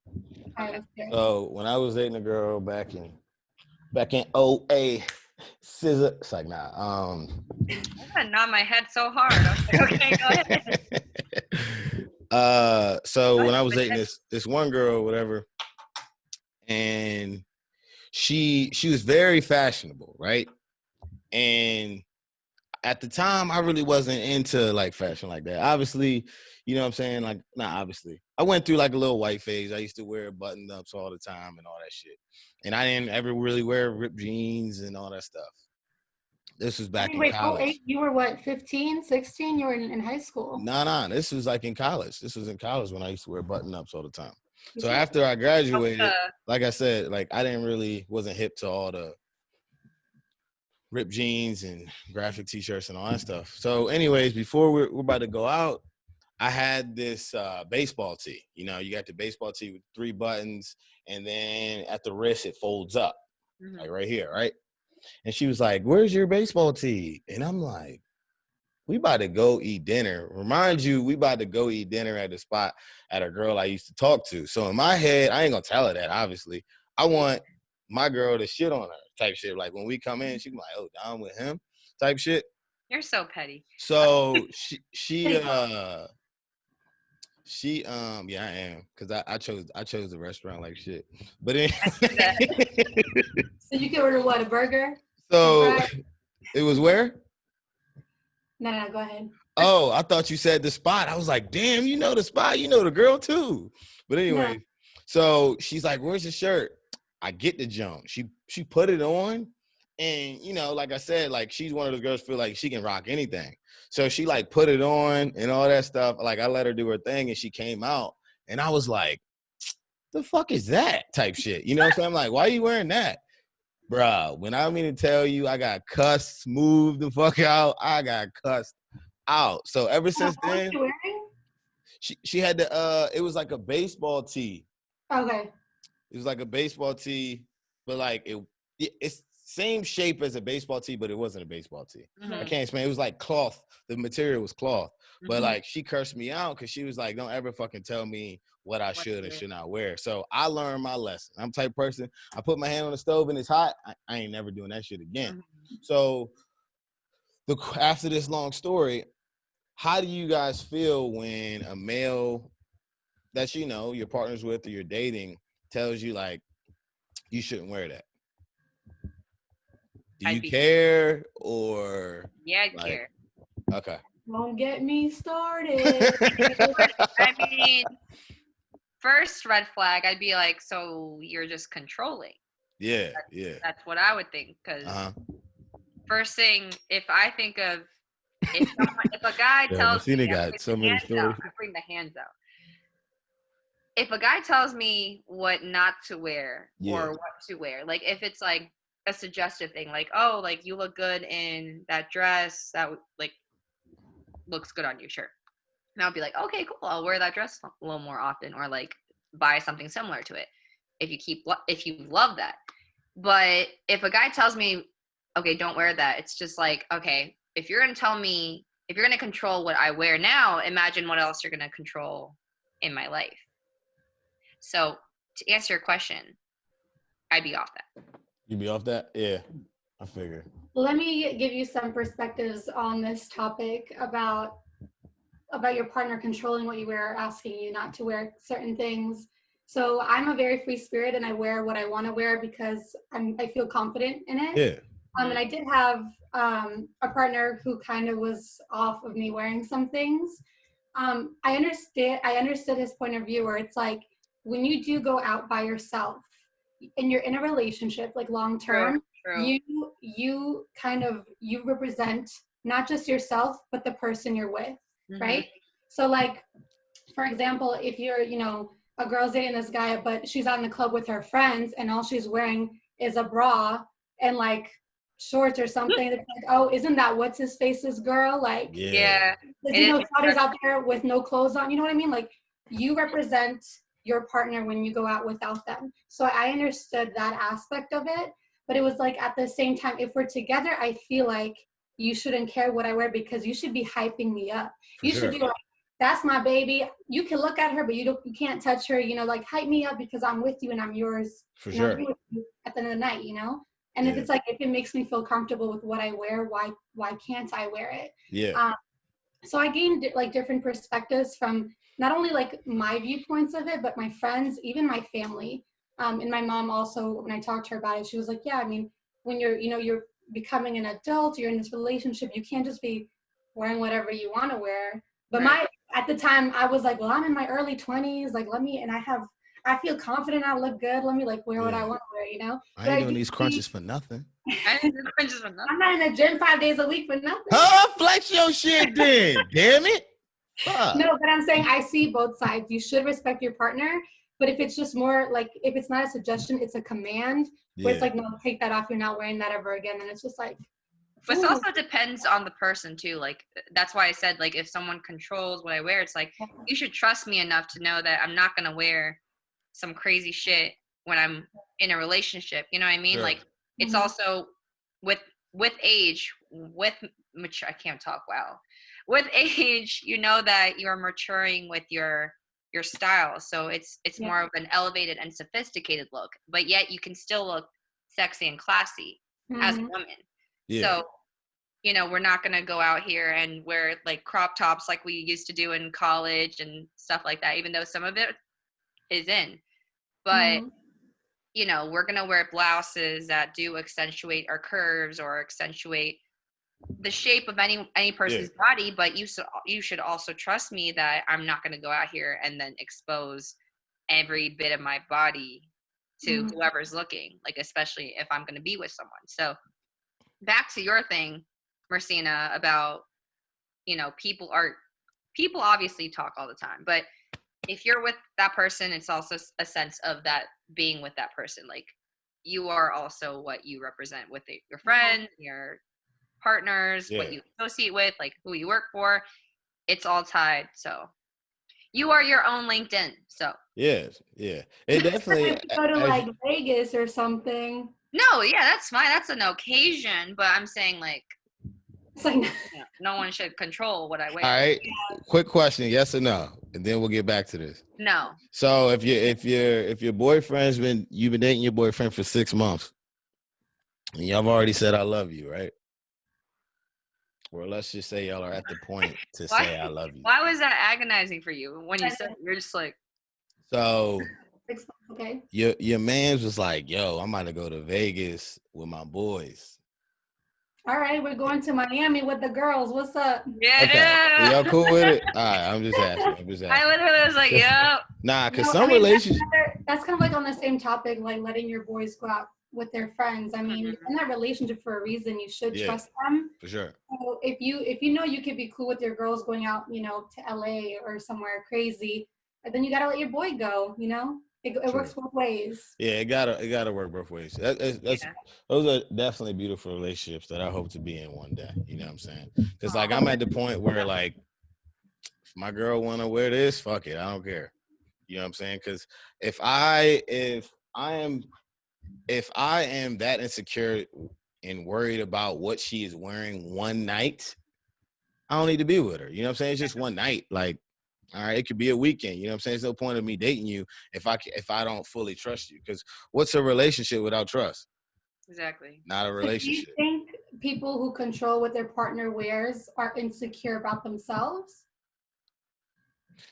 Okay. So when I was dating a girl back in OA, scissor. It's like nah. I nod my head so hard. I was like, okay, go ahead. So when I was dating this one girl, whatever, and she was very fashionable, right? And at the time, I really wasn't into like fashion like that. Obviously, you know what I'm saying? Like, not obviously. I went through like a little white phase. I used to wear button ups all the time and all that shit. And I didn't ever really wear ripped jeans and all that stuff. This was back in college. You were what, 15, 16? You were in high school? No. This was like in college. This was in college when I used to wear button ups all the time. So after I graduated, like I said, like I wasn't hip to all the ripped jeans and graphic t-shirts and all that stuff. So anyways, before we're about to go out, I had this baseball tee. You got the baseball tee with 3 buttons, and then at the wrist it folds up, like right here, right? And she was like, "Where's your baseball tee?" And I'm like, "We about to go eat dinner." Remind you, we about to go eat dinner at the spot at a girl I used to talk to. So in my head, I ain't gonna tell her that, obviously. I want my girl to shit on her type shit. Like when we come in, she can be like, "Oh, down with him," type shit. You're so petty. So yeah, I am, because I chose the restaurant like shit. But so you can order what, a burger? So it was where? No, go ahead. Oh, I thought you said the spot. I was like, damn, you know the spot, you know the girl too. But anyway, So she's like, "Where's your shirt?" I get the jump. She put it on, and like I said, like she's one of those girls feel like she can rock anything. So she like put it on and all that stuff. Like I let her do her thing, and she came out, and I was like, "The fuck is that?" type shit. You know what I'm saying? I'm like, "Why are you wearing that?" Bruh, when I mean to tell you, I got cussed, moved the fuck out. I got cussed out. So ever since then, she had it was like a baseball tee. Okay. It was like a baseball tee, but like it's same shape as a baseball tee, but it wasn't a baseball tee. I can't explain. It was like cloth. The material was cloth. But like she cursed me out because she was like, "Don't ever fucking tell me what I should and should not wear." So I learned my lesson. I'm the type of person, I put my hand on the stove and it's hot, I ain't never doing that shit again. So after this long story, how do you guys feel when a male that your partner's with or you're dating tells you like you shouldn't wear that? Do you care or? Yeah, I care. Okay. Don't get me started. I mean, first red flag, I'd be like, so you're just controlling. Yeah. That's what I would think. Because first thing, if I think of, if a guy tells me, I bring the hands out. If a guy tells me what not to wear or what to wear, like if it's like a suggestive thing, like, "Oh, like you look good in that dress, that like looks good on you," sure. And I'll be like, "Okay, cool, I'll wear that dress a little more often," or like buy something similar to it if you love that. But if a guy tells me, "Okay, don't wear that," it's just like, okay, if you're going to control what I wear now, imagine what else you're going to control in my life. So to answer your question, I'd be off that. You'd be off that? Yeah. I figure. Let me give you some perspectives on this topic about your partner controlling what you wear or asking you not to wear certain things. So I'm a very free spirit and I wear what I want to wear because I feel confident in it. Yeah. And I did have a partner who kind of was off of me wearing some things. I understood his point of view where it's like when you do go out by yourself and you're in a relationship, like long term, True. you represent not just yourself, but the person you're with, right? So like, for example, if you're, a girl's dating this guy, but she's out in the club with her friends and all she's wearing is a bra and like shorts or something, it's like, oh, isn't that what's his face's girl? Like, Yeah. shawty's out there with no clothes on, you know what I mean? Like, you represent your partner when you go out without them. So I understood that aspect of it, but it was like at the same time, if we're together, I feel like you shouldn't care what I wear because you should be hyping me up. You should be like, that's my baby. You can look at her, but you can't touch her, like hype me up because I'm with you and I'm yours. For sure. I'm with you at the end of the night, And if it's like, if it makes me feel comfortable with what I wear, why can't I wear it? Yeah. So I gained like different perspectives from not only like my viewpoints of it, but my friends, even my family. And my mom also, when I talked to her about it, she was like, yeah, I mean, when you're becoming an adult, you're in this relationship, you can't just be wearing whatever you want to wear. But at the time I was like, well, I'm in my early 20s. Like, I feel confident. I look good. Let me like wear what I want to wear, I ain't doing these crunches for nothing. I'm not in the gym 5 days a week for nothing. Flex your shit then. Damn it. Fuck. No, but I'm saying I see both sides. You should respect your partner. But if it's just more like, if it's not a suggestion, it's a command. Where it's like, no, take that off. You're not wearing that ever again. And it's just like. But it also depends on the person too. Like, that's why I said, like, if someone controls what I wear, it's like, you should trust me enough to know that I'm not going to wear some crazy shit when I'm in a relationship. You know what I mean? Sure. Like, it's also with age, I can't talk well. With age, that you're maturing with your style. So it's more of an elevated and sophisticated look, but yet you can still look sexy and classy as a woman. Yeah. So, we're not going to go out here and wear like crop tops like we used to do in college and stuff like that, even though some of it is in. But, we're going to wear blouses that do accentuate our curves or accentuate the shape of any person's body. But you should also trust me that I'm not going to go out here and then expose every bit of my body to whoever's looking, like, especially if I'm going to be with someone. So, back to your thing, Marcina, about, people obviously talk all the time, but if you're with that person, it's also a sense of that being with that person. Like, you are also what you represent with your friends, your partners, what you associate with, like who you work for. It's all tied. So you are your own LinkedIn. So it definitely go to like Vegas or something. No, that's fine. That's an occasion, but I'm saying like, it's like no one should control what I wear. All right, quick question, yes or no, and then we'll get back to this. No. So if your boyfriend's you've been dating your boyfriend for 6 months, and y'all have already said I love you, right? Or let's just say y'all are at the point to say I love you. Why was that agonizing for you when you said you're just like? So. Okay. Your man's was like, yo, I'm about to go to Vegas with my boys. All right, we're going to Miami with the girls. What's up? Yeah. Okay. Y'all cool with it? All right, I'm just asking. I literally was like, yeah. Nah, because some relationships. That's kind of like on the same topic, like letting your boys go out with their friends. I mean, in that relationship for a reason, you should trust them. For sure. So if you know you could be cool with your girls going out, to LA or somewhere crazy, then you gotta let your boy go. It works both ways. Yeah, it gotta work both ways. Those are definitely beautiful relationships that I hope to be in one day. You know what I'm saying? Because like I'm at the point where like, if my girl wanna wear this, fuck it, I don't care. You know what I'm saying? Because if I am that insecure and worried about what she is wearing one night, I don't need to be with her. You know what I'm saying? It's just one night. Like, all right, it could be a weekend. You know what I'm saying? There's no point of me dating you if I don't fully trust you. Because what's a relationship without trust? Exactly. not a So do you relationship. think people who control what their partner wears are insecure about themselves?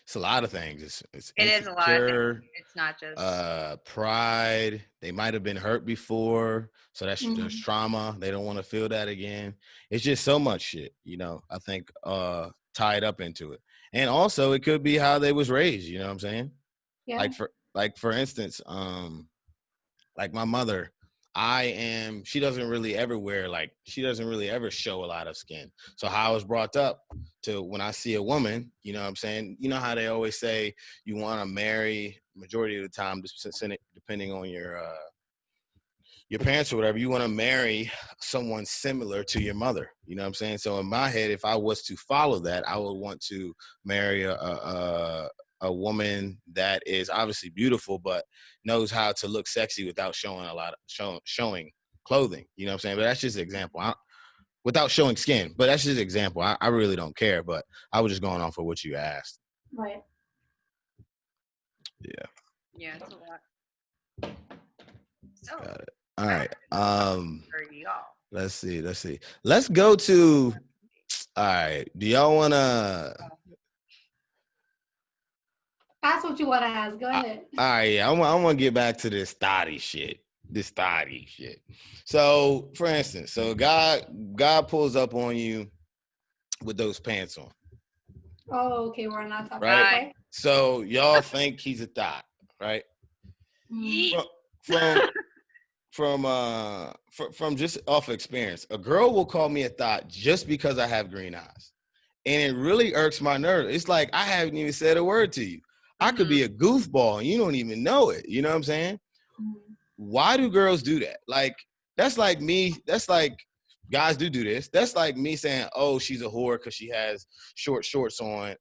It's a lot of things. It's It is a lot of things. insecure, It's not just. pride. They might have been hurt before, so there's Mhm. trauma. They don't want to feel that again. It's just so much shit, I think tied up into it. And also it could be how they was raised, you know what I'm saying? Yeah. Like for instance, like my mother, she doesn't really ever she doesn't really ever show a lot of skin. So how I was brought up to when I see a woman, you know what I'm saying? You know how they always say you want to marry majority of the time, depending on your parents or whatever, you want to marry someone similar to your mother. You know what I'm saying? So in my head, if I was to follow that, I would want to marry a woman that is obviously beautiful, but knows how to look sexy without showing showing clothing. You know what I'm saying? But that's just an example. Without showing skin, but that's just an example. I really don't care, but I was just going off of what you asked. Right. Yeah. Yeah, it's a lot. So, Got it. All right. for y'all. Let's see. Let's go to. All right. Do y'all wanna? Ask what you want to ask. Go All ahead. right. Yeah. I want to get back to this thotty shit. So, for instance, God pulls up on you with those pants on, Oh, okay. We're not talking. right? Okay. So y'all think he's a thot, right? Mm. From from just off experience, a girl will call me a thot just because I have green eyes, and it really irks my nerve. It's like I haven't even said a word to you. I could be a goofball and you don't even know it. You know what I'm saying? Mm. Why do girls do that? Like that's like me. That's like guys do this. That's like me saying, "Oh, she's a whore because she has short shorts on.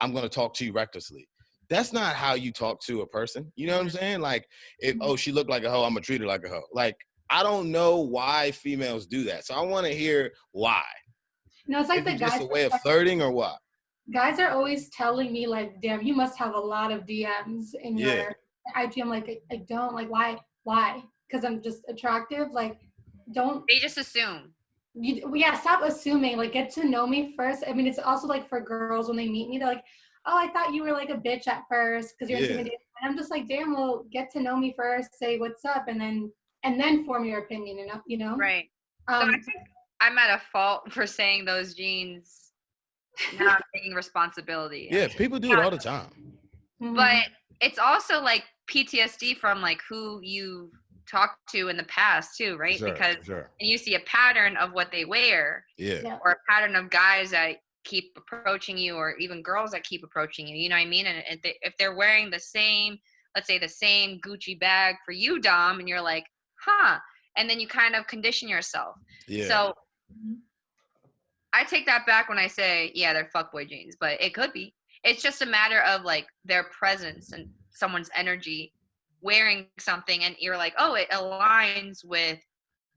I'm gonna talk to you recklessly." That's not how you talk to a person. You know what I'm saying? Like, if she looked like a hoe, I'm gonna treat her like a hoe. Like, I don't know why females do that. So I want to hear why. No, it's like Is the it just guys. a way of flirting or what? Guys are always telling me like, "Damn, you must have a lot of DMs in Yeah. your IG." I'm like, I don't. Like, why? Because I'm just attractive. Like, don't. They just assume. Yeah, stop assuming. Like, get to know me first. I mean, it's also like for girls when they meet me, they're like, "Oh, I thought you were like a bitch at first because you're Yeah. intimidated." And I'm just like, "Damn, well, get to know me first. Say what's up, and then form your opinion." You know. Right. So I think I'm at a fault for saying those jeans, not taking responsibility. Yeah, people do it all the time. But it's also like PTSD from like who you talked to in the past too, right? Sure, Because sure. and you see a pattern of what they wear, Yeah. or a pattern of guys that keep approaching you, or even girls that keep approaching you. You know what I mean? And if they're wearing the same, let's say the same Gucci bag for you, Dom, and you're like, huh, and then you kind of condition yourself. Yeah. So I take that back when I say, yeah, they're fuckboy jeans, but it could be. It's just a matter of like their presence and someone's energy wearing something, and you're like, oh, it aligns with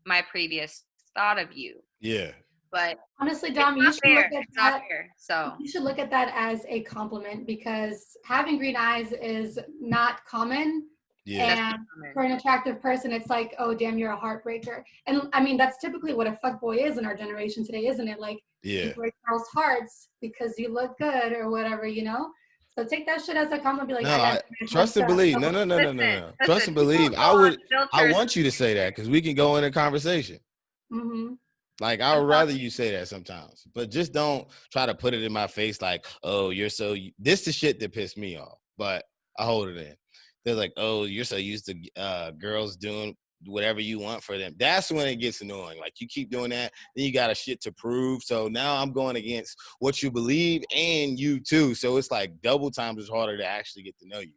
my previous thought of you. Yeah. But honestly, Dom, you should look at that. So you should look at that as a compliment, because having green eyes is not common. Yeah. And for an attractive person, it's like, oh, damn, you're a heartbreaker. And I mean, that's typically what a fuckboy is in our generation today, isn't it? Like, Yeah. you break girls' hearts because you look good or whatever, you know? So take that shit as a compliment. Be like, No, trust and believe. No. Trust and believe. I want you to say that because we can go in a conversation. Mm-hmm. Like, I would rather you say that sometimes, but just don't try to put it in my face like, oh, you're so, this the shit that pissed me off, but I hold it in. They're like, oh, you're so used to girls doing whatever you want for them. That's when it gets annoying. Like, you keep doing that, then you got a shit to prove. So now I'm going against what you believe and you too. So it's like double times as harder to actually get to know you.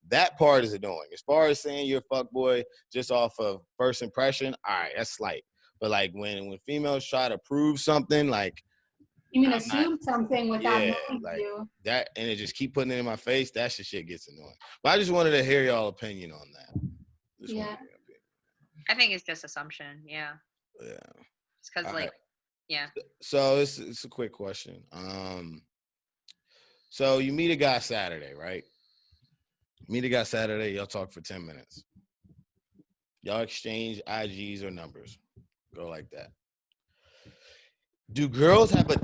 That part is annoying. As far as saying you're a fuckboy just off of first impression, all right, that's slight. But like when females try to prove something, like, you mean assume something without knowing like you. That, and it just keep putting it in my face, that shit gets annoying. But I just wanted to hear y'all opinion on that. Yeah. I think it's just assumption. Yeah. Yeah. Just because, like, yeah. So it's a quick question. So you meet a guy Saturday, right? Meet a guy Saturday, y'all talk for 10 minutes. Y'all exchange IGs or numbers. Go like that. Do girls have a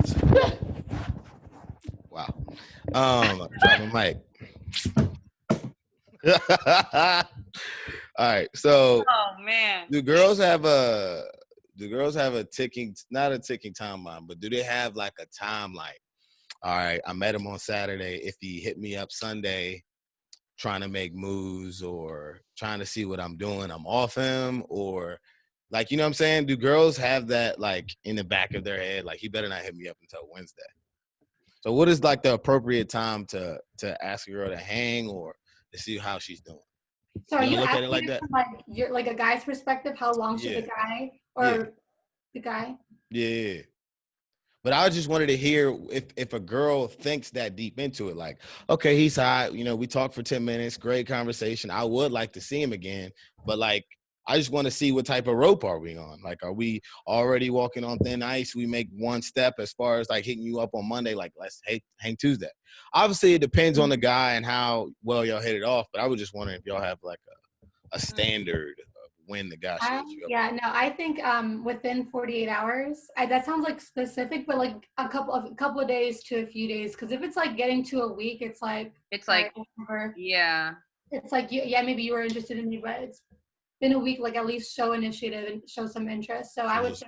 wow. Dropping mic. All right. So Oh man. do girls have a ticking, not a ticking time bomb, but do they have like a time like, all right, I met him on Saturday. If he hit me up Sunday trying to make moves or trying to see what I'm doing, I'm off him, or like, you know what I'm saying? Do girls have that like in the back of their head, like he better not hit me up until Wednesday? So what is like the appropriate time to ask a girl to hang or to see how she's doing? So are You you look at it asking like it that? from like your like a guy's perspective? How long should the Yeah. guy Yeah. or the guy? Yeah. But I just wanted to hear if a girl thinks that deep into it, like, okay, he's hot. You know, we talked for 10 minutes, great conversation. I would like to see him again, but like, I just want to see what type of rope are we on. Like, are we already walking on thin ice? We make one step as far as like hitting you up on Monday, like let's hang Tuesday. Obviously, it depends on the guy and how well y'all hit it off. But I was just wondering if y'all have like a standard of when the guy should hit you up. Yeah, no, I think within 48 hours. That sounds like specific, but like a couple of days to a few days. Because if it's like getting to a week, it's like like, whatever. yeah. It's like yeah, maybe you were interested in me, but it's been a week. Like at least show initiative and show some interest. So I would say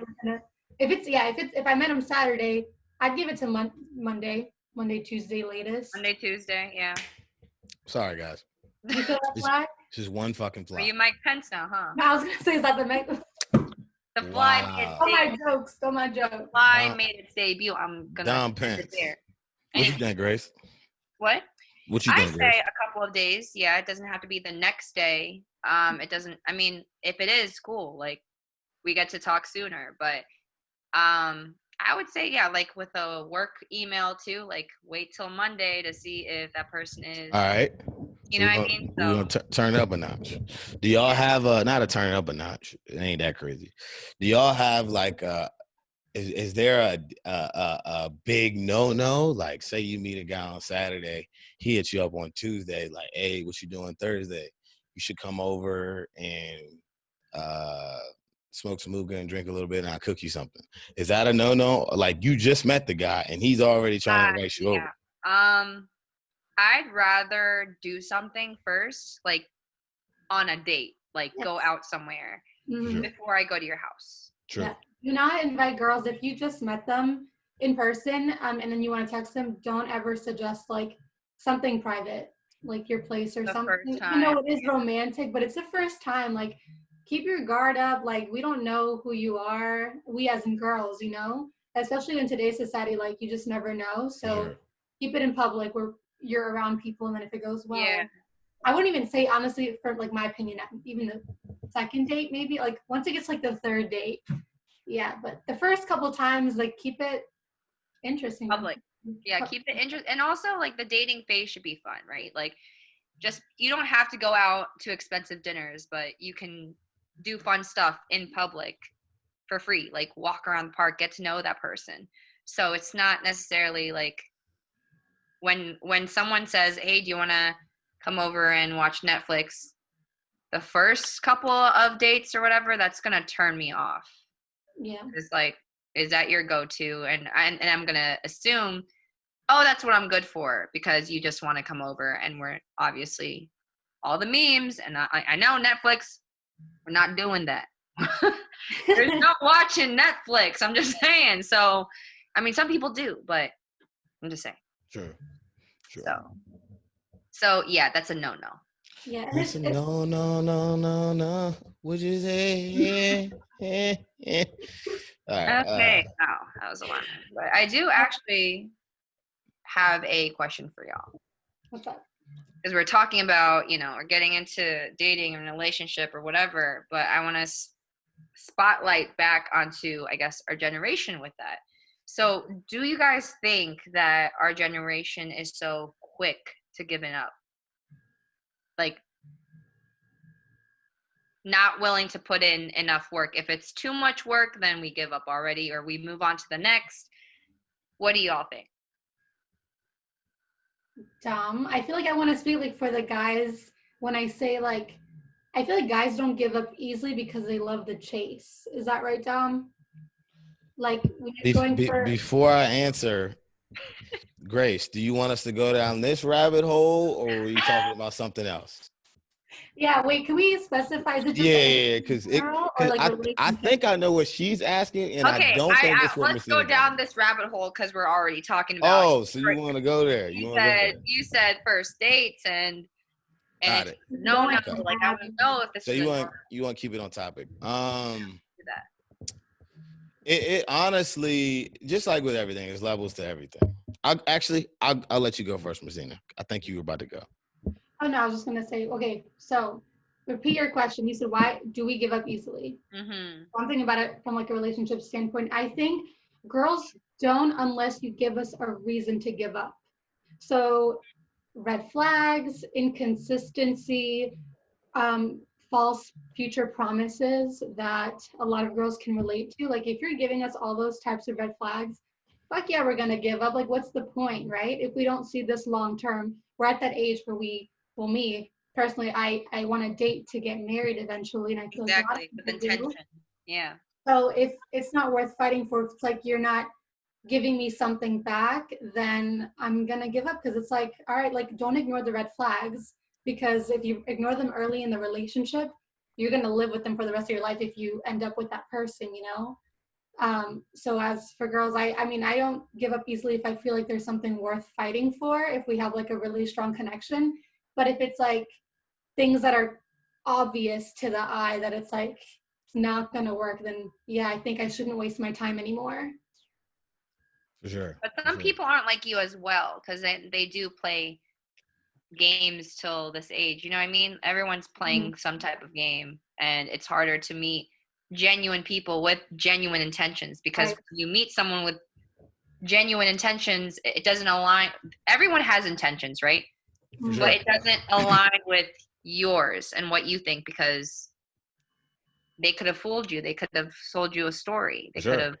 if I met him Saturday, I'd give it to Monday, Tuesday latest. Monday, Tuesday, yeah. Sorry, guys. You feel that flag? Just one fucking Are fly. you Mike Pence now, huh? No, I was gonna say is that the next. The fly Wow. made its Oh my debut. jokes! Oh my joke. Fly Dom- made its debut. I'm gonna Dom put it Pence. there. What you think, Grace? What? What you I think, Grace? say a couple of days. Yeah, it doesn't have to be the next day. It doesn't. I mean, if it is, cool. Like, we get to talk sooner. But I would say, yeah, like with a work email too. Like, wait till Monday to see if that person is. All right. You know what I mean? We're gonna turn it up a notch. Do y'all have not a turn it up a notch? It ain't that crazy. Do y'all have like is there a big no? Like, say you meet a guy on Saturday, he hits you up on Tuesday, like, hey, what you doing Thursday? You should come over and smoke some hookah and drink a little bit, and I'll cook you something. Is that a no? Like, you just met the guy and he's already trying to invite you over. I'd rather do something first, like on a date, like go out somewhere before I go to your house. True. Yeah. Do not invite girls if you just met them in person, and then you want to text them. Don't ever suggest like something private, like your place or something. I know it is romantic, but it's the first time. Like, keep your guard up. Like, we don't know who you are. We as in girls, you know, especially in today's society, like you just never know. So keep it in public where you're around people, and then if it goes well. Yeah. I wouldn't even say, honestly, for like my opinion, even the second date, maybe like once it gets like the third date. Yeah, but the first couple times, like, keep it interesting. Public. Yeah, keep it interesting. And also, like, the dating phase should be fun, right? Like, just, you don't have to go out to expensive dinners, but you can do fun stuff in public for free. Like, walk around the park, get to know that person. So it's not necessarily like when someone says, hey, do you want to come over and watch Netflix? The first couple of dates or whatever, that's going to turn me off. Yeah. It's like, is that your go-to? And I'm going to assume, oh, that's what I'm good for, because you just want to come over, and we're obviously all the memes, and I know Netflix, we're not doing that. There's no watching Netflix. I'm just saying. So, I mean, some people do, but I'm just saying. Sure. So yeah, that's a no-no. Yeah. It's a no. Would you say? All right. Okay. That was a lot. But I do actually have a question for y'all. What's up? Because we're talking about, you know, or getting into dating and relationship or whatever, but I want to spotlight back onto, I guess, our generation with that. So do you guys think that our generation is so quick to giving up? Like, not willing to put in enough work. If it's too much work, then we give up already, or we move on to the next. What do y'all think? I feel like I want to speak like for the guys when I say like, I feel like guys don't give up easily because they love the chase. Is that right, Dom? Like when you're going for Before I answer, Grace, do you want us to go down this rabbit hole, or were you talking about something else? Yeah, wait, can we specify? Is it just Yeah, because general or like I relationship? think I know what she's asking, and I Okay, don't think this what let's go Messina down got. this rabbit hole because we're already talking about. Oh, so you want to go there? You said first dates and Got it's it. no. Okay. Like I want to know if this So is you a want to keep it on topic. that. It honestly, just like with everything, there's levels to everything. I'll let you go first, Messina. I think you were about to go. Oh no, I was just gonna say, okay, so repeat your question. You said, why do we give up easily? Mm-hmm. One thing about it from like a relationship standpoint, I think girls don't unless you give us a reason to give up. So red flags, inconsistency, false future promises that a lot of girls can relate to. Like if you're giving us all those types of red flags, fuck yeah, we're gonna give up. Like what's the point, right? If we don't see this long term, we're at that age where me personally, I want to date to get married eventually, and I feel Exactly, like with intention. Yeah. so if it's not worth fighting for, if it's like you're not giving me something back, then I'm gonna give up, because it's like, all right, like don't ignore the red flags, because if you ignore them early in the relationship, you're gonna live with them for the rest of your life if you end up with that person, you know. So as for girls, I mean, I don't give up easily if I feel like there's something worth fighting for, if we have like a really strong connection. But if it's like things that are obvious to the eye that it's like not gonna work, then yeah, I think I shouldn't waste my time anymore. For sure. But some people aren't like you as well, because they do play games till this age. You know what I mean? Everyone's playing some type of game, and it's harder to meet genuine people with genuine intentions, because Right. when you meet someone with genuine intentions, it doesn't align. Everyone has intentions, right? For sure. But it doesn't align with yours and what you think, because they could have fooled you. They could have sold you a story. They could have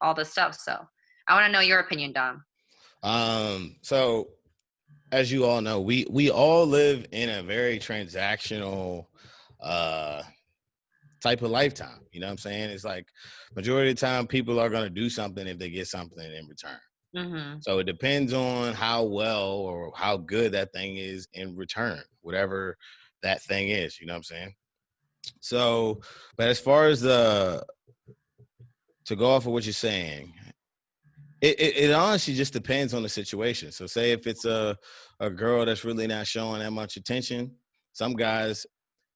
all this stuff. So I want to know your opinion, Dom. So as you all know, we all live in a very transactional type of lifetime. You know what I'm saying? It's like majority of the time people are going to do something if they get something in return. Mm-hmm. So it depends on how well or how good that thing is in return, whatever that thing is, you know what I'm saying? So, but as far as to go off of what you're saying, it honestly just depends on the situation. So say if it's a girl that's really not showing that much attention, some guys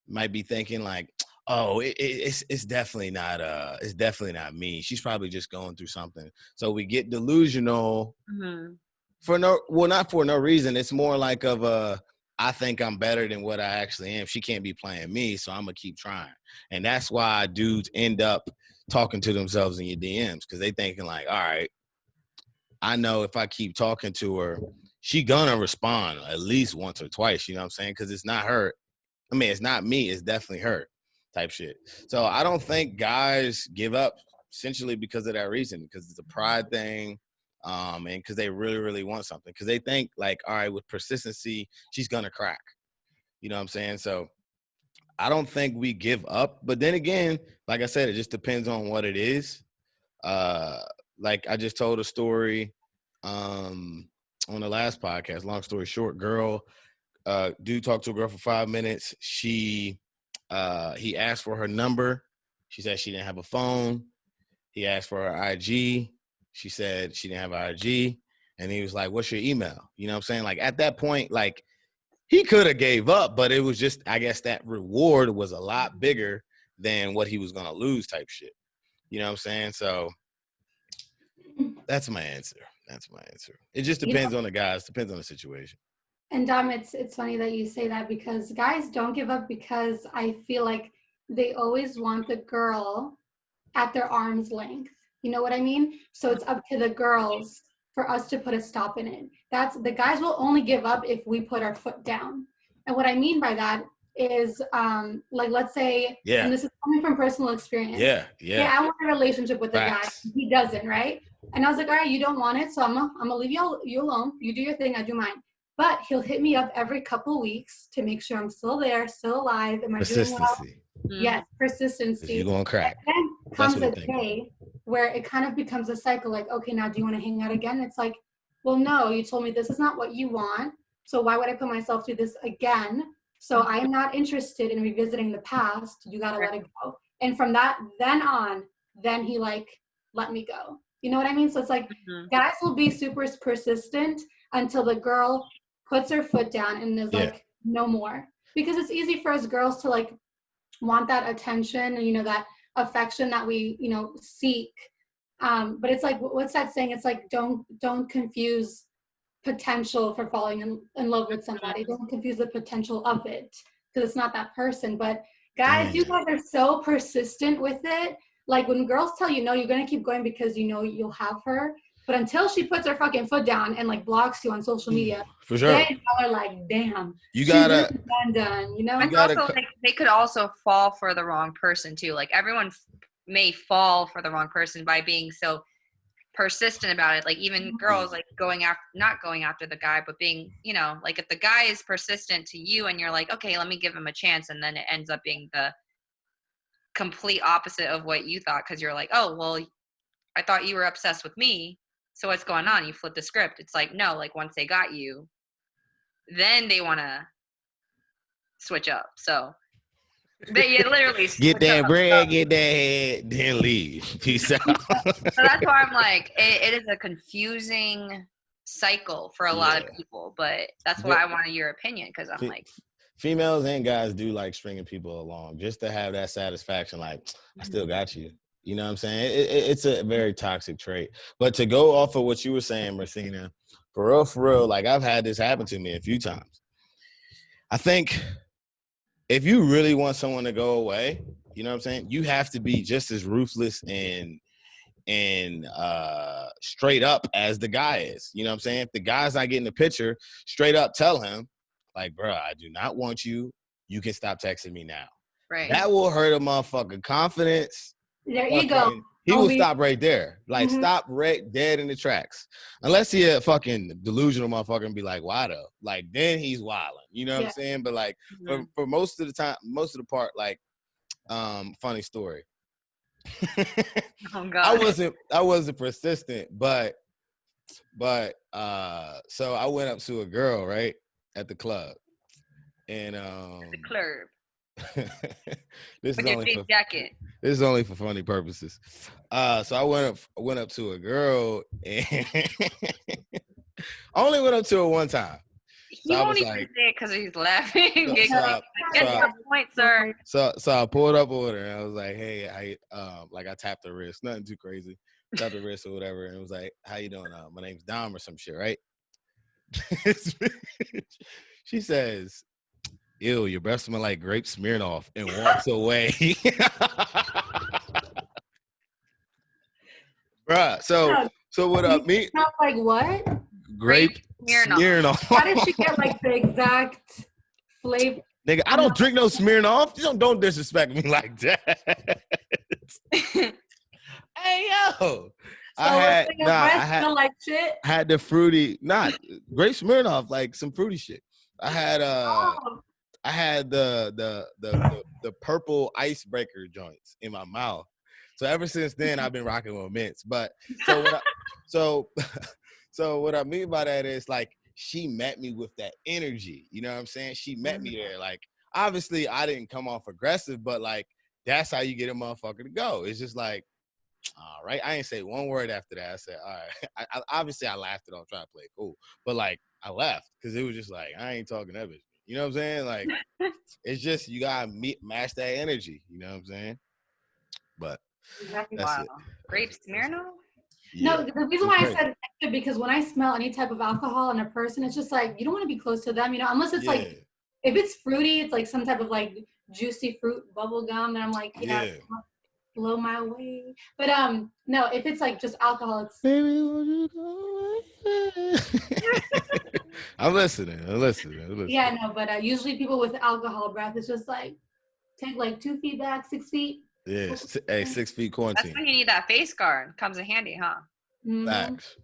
might be thinking like, oh, it's definitely not me. She's probably just going through something. So we get delusional not for no reason. It's more like I think I'm better than what I actually am. She can't be playing me, so I'm gonna keep trying. And that's why dudes end up talking to themselves in your DMs, because they thinking like, all right, I know if I keep talking to her, she gonna respond at least once or twice. You know what I'm saying? Because it's not her. I mean, it's not me. It's definitely her type shit. So I don't think guys give up essentially because of that reason, because it's a pride thing, and because they really, really want something. Because they think like, all right, with persistency, she's gonna crack. You know what I'm saying? So I don't think we give up. But then again, like I said, it just depends on what it is. Like I just told a story on the last podcast. Long story short, dude talked to a girl for 5 minutes. He asked for her number. She said she didn't have a phone. He asked for her IG. She said she didn't have an IG. And he was like, what's your email? You know what I'm saying? Like at that point, like he could have gave up, but it was just, I guess that reward was a lot bigger than what he was going to lose type shit. You know what I'm saying? So that's my answer. It just depends on the guys, depends on the situation. And Dom, it's funny that you say that, because guys don't give up, because I feel like they always want the girl at their arm's length. You know what I mean? So it's up to the girls for us to put a stop in it. That's the guys will only give up if we put our foot down. And what I mean by that is like, let's say, and this is coming from personal experience. Yeah, I want a relationship with a guy. He doesn't, right? And I was like, all right, you don't want it, so I'm gonna leave you alone. You do your thing, I do mine. But he'll hit me up every couple weeks to make sure I'm still there, still alive. Am I doing well? Persistency. Yes, persistency. You're going to crack. And then That's comes what a I'm thinking. day where it kind of becomes a cycle, like, okay, now do you want to hang out again? It's like, well, no, you told me this is not what you want. So why would I put myself through this again? So I am not interested in revisiting the past. You got to let it go. And from that, then on, then he like let me go. You know what I mean? So it's like guys will be super persistent until the girl puts her foot down and is like, no more. Because it's easy for us girls to like want that attention and, you know, that affection that we, you know, seek. But it's like, what's that saying? It's like, don't confuse potential for falling in love with somebody. Don't confuse the potential of it, because it's not that person. But guys, you guys are so persistent with it. Like when girls tell you no, you're going to keep going because you know you'll have her. But until she puts her fucking foot down and like blocks you on social media, for sure, then y'all are like, damn, you gotta done, you know. And also, like, they could also fall for the wrong person too. Like everyone may fall for the wrong person by being so persistent about it. Like even girls like not going after the guy, but being, you know, like if the guy is persistent to you and you're like, okay, let me give him a chance, and then it ends up being the complete opposite of what you thought, because you're like, oh well, I thought you were obsessed with me, so what's going on? You flip the script. It's like, no, like once they got you, then they want to switch up. So they literally get that bread, get that head, then leave. Peace out. So that's why I'm like, it is a confusing cycle for a lot of people, but that's why I wanted your opinion, because I'm like, females and guys do like stringing people along just to have that satisfaction, like, I still got you. You know what I'm saying? It's a very toxic trait. But to go off of what you were saying, Marcina, for real, like I've had this happen to me a few times. I think if you really want someone to go away, you know what I'm saying? You have to be just as ruthless and straight up as the guy is. You know what I'm saying? If the guy's not getting the picture, straight up tell him, like, bro, I do not want you. You can stop texting me now. right. That will hurt a motherfucker confidence. There you go. He will stop right there. Like, stop right dead in the tracks. Unless he a fucking delusional motherfucker and be like, why though? Like, then he's wilding. You know what I'm saying? But like, for most of the time, most of the part, like, funny story. Oh God. I wasn't persistent, but so I went up to a girl, right, at the club. And The club. This With your big jacket. This is only for funny purposes. So I went up to a girl, and I only went up to her one time. He won't even say it because he's laughing. Get your point, sir. So I pulled up on her, and I was like, "Hey, I tapped her wrist, nothing too crazy, tapped her wrist or whatever." And it was like, "How you doing? My name's Dom or some shit, right?" She says, "Ew, your breath smell like grape Smirnoff," and walks away. Bruh, so what up, me? Not like what? Grape Smirnoff. How did she get like the exact flavor? Nigga, I don't drink no Smirnoff. Don't disrespect me like that. Hey yo. So I smell like shit. I had the fruity, not grape Smirnoff, like some fruity shit. I had I had the purple icebreaker joints in my mouth. So ever since then, I've been rocking with mints. But so what I mean by that is, like, she met me with that energy. You know what I'm saying? She met me there. Like, obviously, I didn't come off aggressive, but like, that's how you get a motherfucker to go. It's just like, all right. I ain't say one word after that. I said, all right. I obviously I laughed it off, trying to play it cool, but like, I left because it was just like, I ain't talking that bitch. You know what I'm saying? Like, it's just, you gotta match that energy. You know what I'm saying? But that's it. Grape Smirnoff? Yeah. No, the reason why I said extra, because when I smell any type of alcohol in a person, it's just like, you don't want to be close to them, you know, unless it's like, if it's fruity, it's like some type of like juicy fruit bubble gum, then I'm like, blow my way. But no, if it's like just alcohol, it's baby, won't you go away? I'm listening. Yeah, no, but usually people with alcohol breath, it's just like, take like 2 feet back, 6 feet. Yeah, hey, 6 feet quarantine. That's when you need that face guard. Comes in handy, huh? Facts.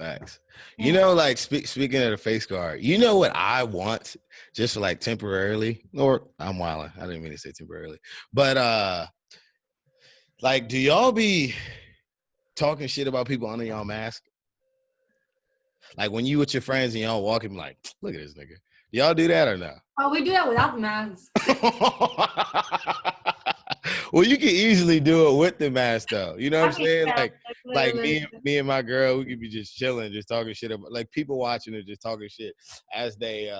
Facts. You know, like speaking of the face guard, you know what I want just for like temporarily, or I'm wilding. I didn't mean to say temporarily, but like, do y'all be talking shit about people under y'all mask? Like when you with your friends and y'all walking, like, look at this nigga. Do y'all do that or no? Oh, we do that without the mask. Well, you can easily do it with the mask though. You know what I'm Okay, saying? yeah, Like literally. me and my girl, we could be just chilling, just talking shit about like people watching and just talking shit as they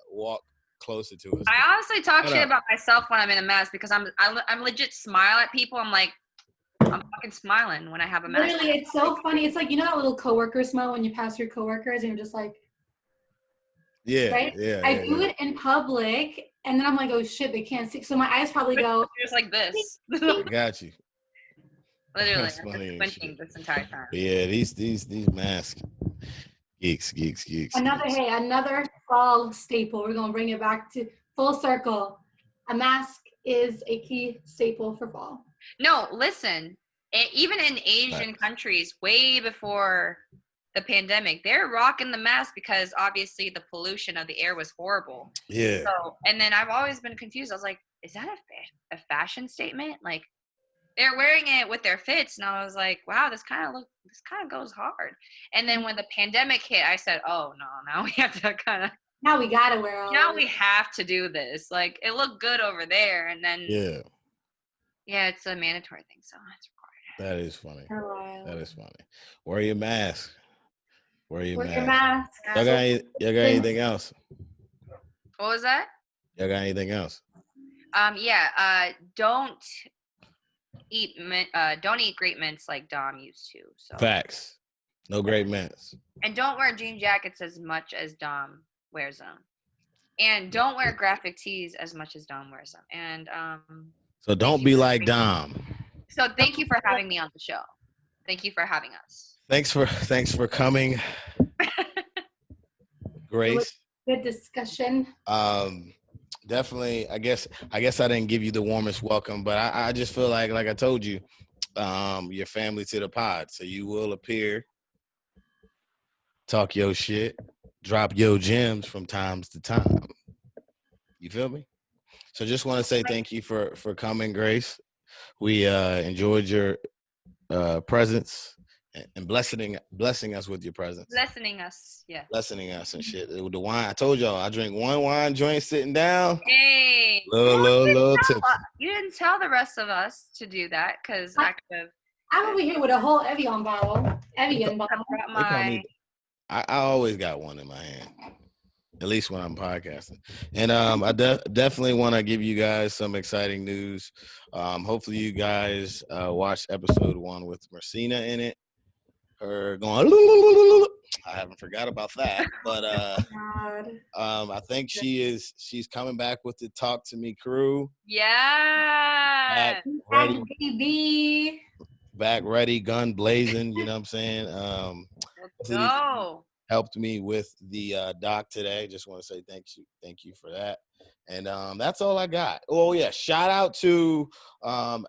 walk closer to us. I honestly talk Shut shit up. about myself when I'm in a mask because I'm legit smile at people. I'm like, I'm fucking smiling when I have a mask. Literally, it's so funny. It's like, you know that little coworker smile when you pass your coworkers and you're just like, Yeah, right? yeah. I do it in public and then I'm like, oh shit, they can't see. So my eyes probably go, Just like this. I got you. Literally, That's I'm funny just as squinting shit. this entire time. But yeah, these masks, geeks. another fall staple. We're gonna bring it back to full circle. A mask is a key staple for fall. No, listen. Even in Asian Facts. countries, way before the pandemic, they're rocking the mask because obviously the pollution of the air was horrible. Yeah. So, and then I've always been confused. I was like, is that a fashion statement? Like, they're wearing it with their fits, and I was like, wow, this kind of goes hard. And then when the pandemic hit, I said, oh no, now we have to Now we gotta wear all now of we it. have to do this. Like, it looked good over there, and then Yeah, it's a mandatory thing, so it's required. that is funny. For a while. That is funny. Wear your mask. Wear your Wear your mask. mask. Y'all got anything else? What was that? Y'all got anything else? Don't eat grape mints like Dom used to. So Facts. No great mints. and don't wear jean jackets as much as Dom wears them. And don't wear graphic tees as much as Dom wears them. And So don't be like Dom. so thank you for having me on the show. Thank you for having us. Thanks for coming, Grace. Good discussion. Definitely. I guess I didn't give you the warmest welcome, but I just feel like I told you, you're family to the pod, so you will appear, talk your shit, drop your gems from times to time. You feel me? So just want to say thank you for coming, Grace. We enjoyed your presence and blessing us with your presence. Blessing us, yeah. Blessing us and shit. The wine, I told y'all, I drink one wine joint sitting down. Hey, Little tips. you didn't tell the rest of us to do that because I could have I'm over here with a whole Evian bottle. Evian bottle. brought They call my. me, I always got one in my hand, at least when I'm podcasting. And I definitely want to give you guys some exciting news. Hopefully you guys watched episode 1 with Marcina in it. Her going, I haven't forgot about that, but God. I think she's coming back with the Talk to Me crew. Yeah. Ready, Baby. back ready, gun blazing. You know what I'm saying? No. Helped me with the doc today. Just want to say thank you for that. And that's all I got. Oh yeah, shout out to all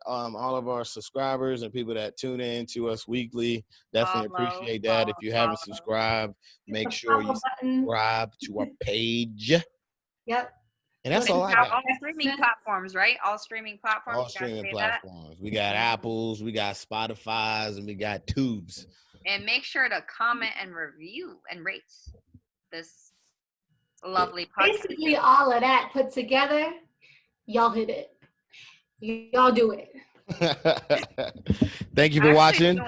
of our subscribers and people that tune in to us weekly. Definitely appreciate that. If you haven't subscribed, make sure you subscribe to our page. Yep. And that's all I got. All streaming platforms, right? All streaming platforms. All streaming platforms. We got Apples, we got Spotify's, and we got Tubes. And make sure to comment and review and rate this lovely podcast. Basically, all of that put together, y'all hit it. Y'all do it. Thank you for watching.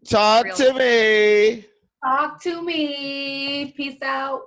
Talk to me. Talk to me. Peace out.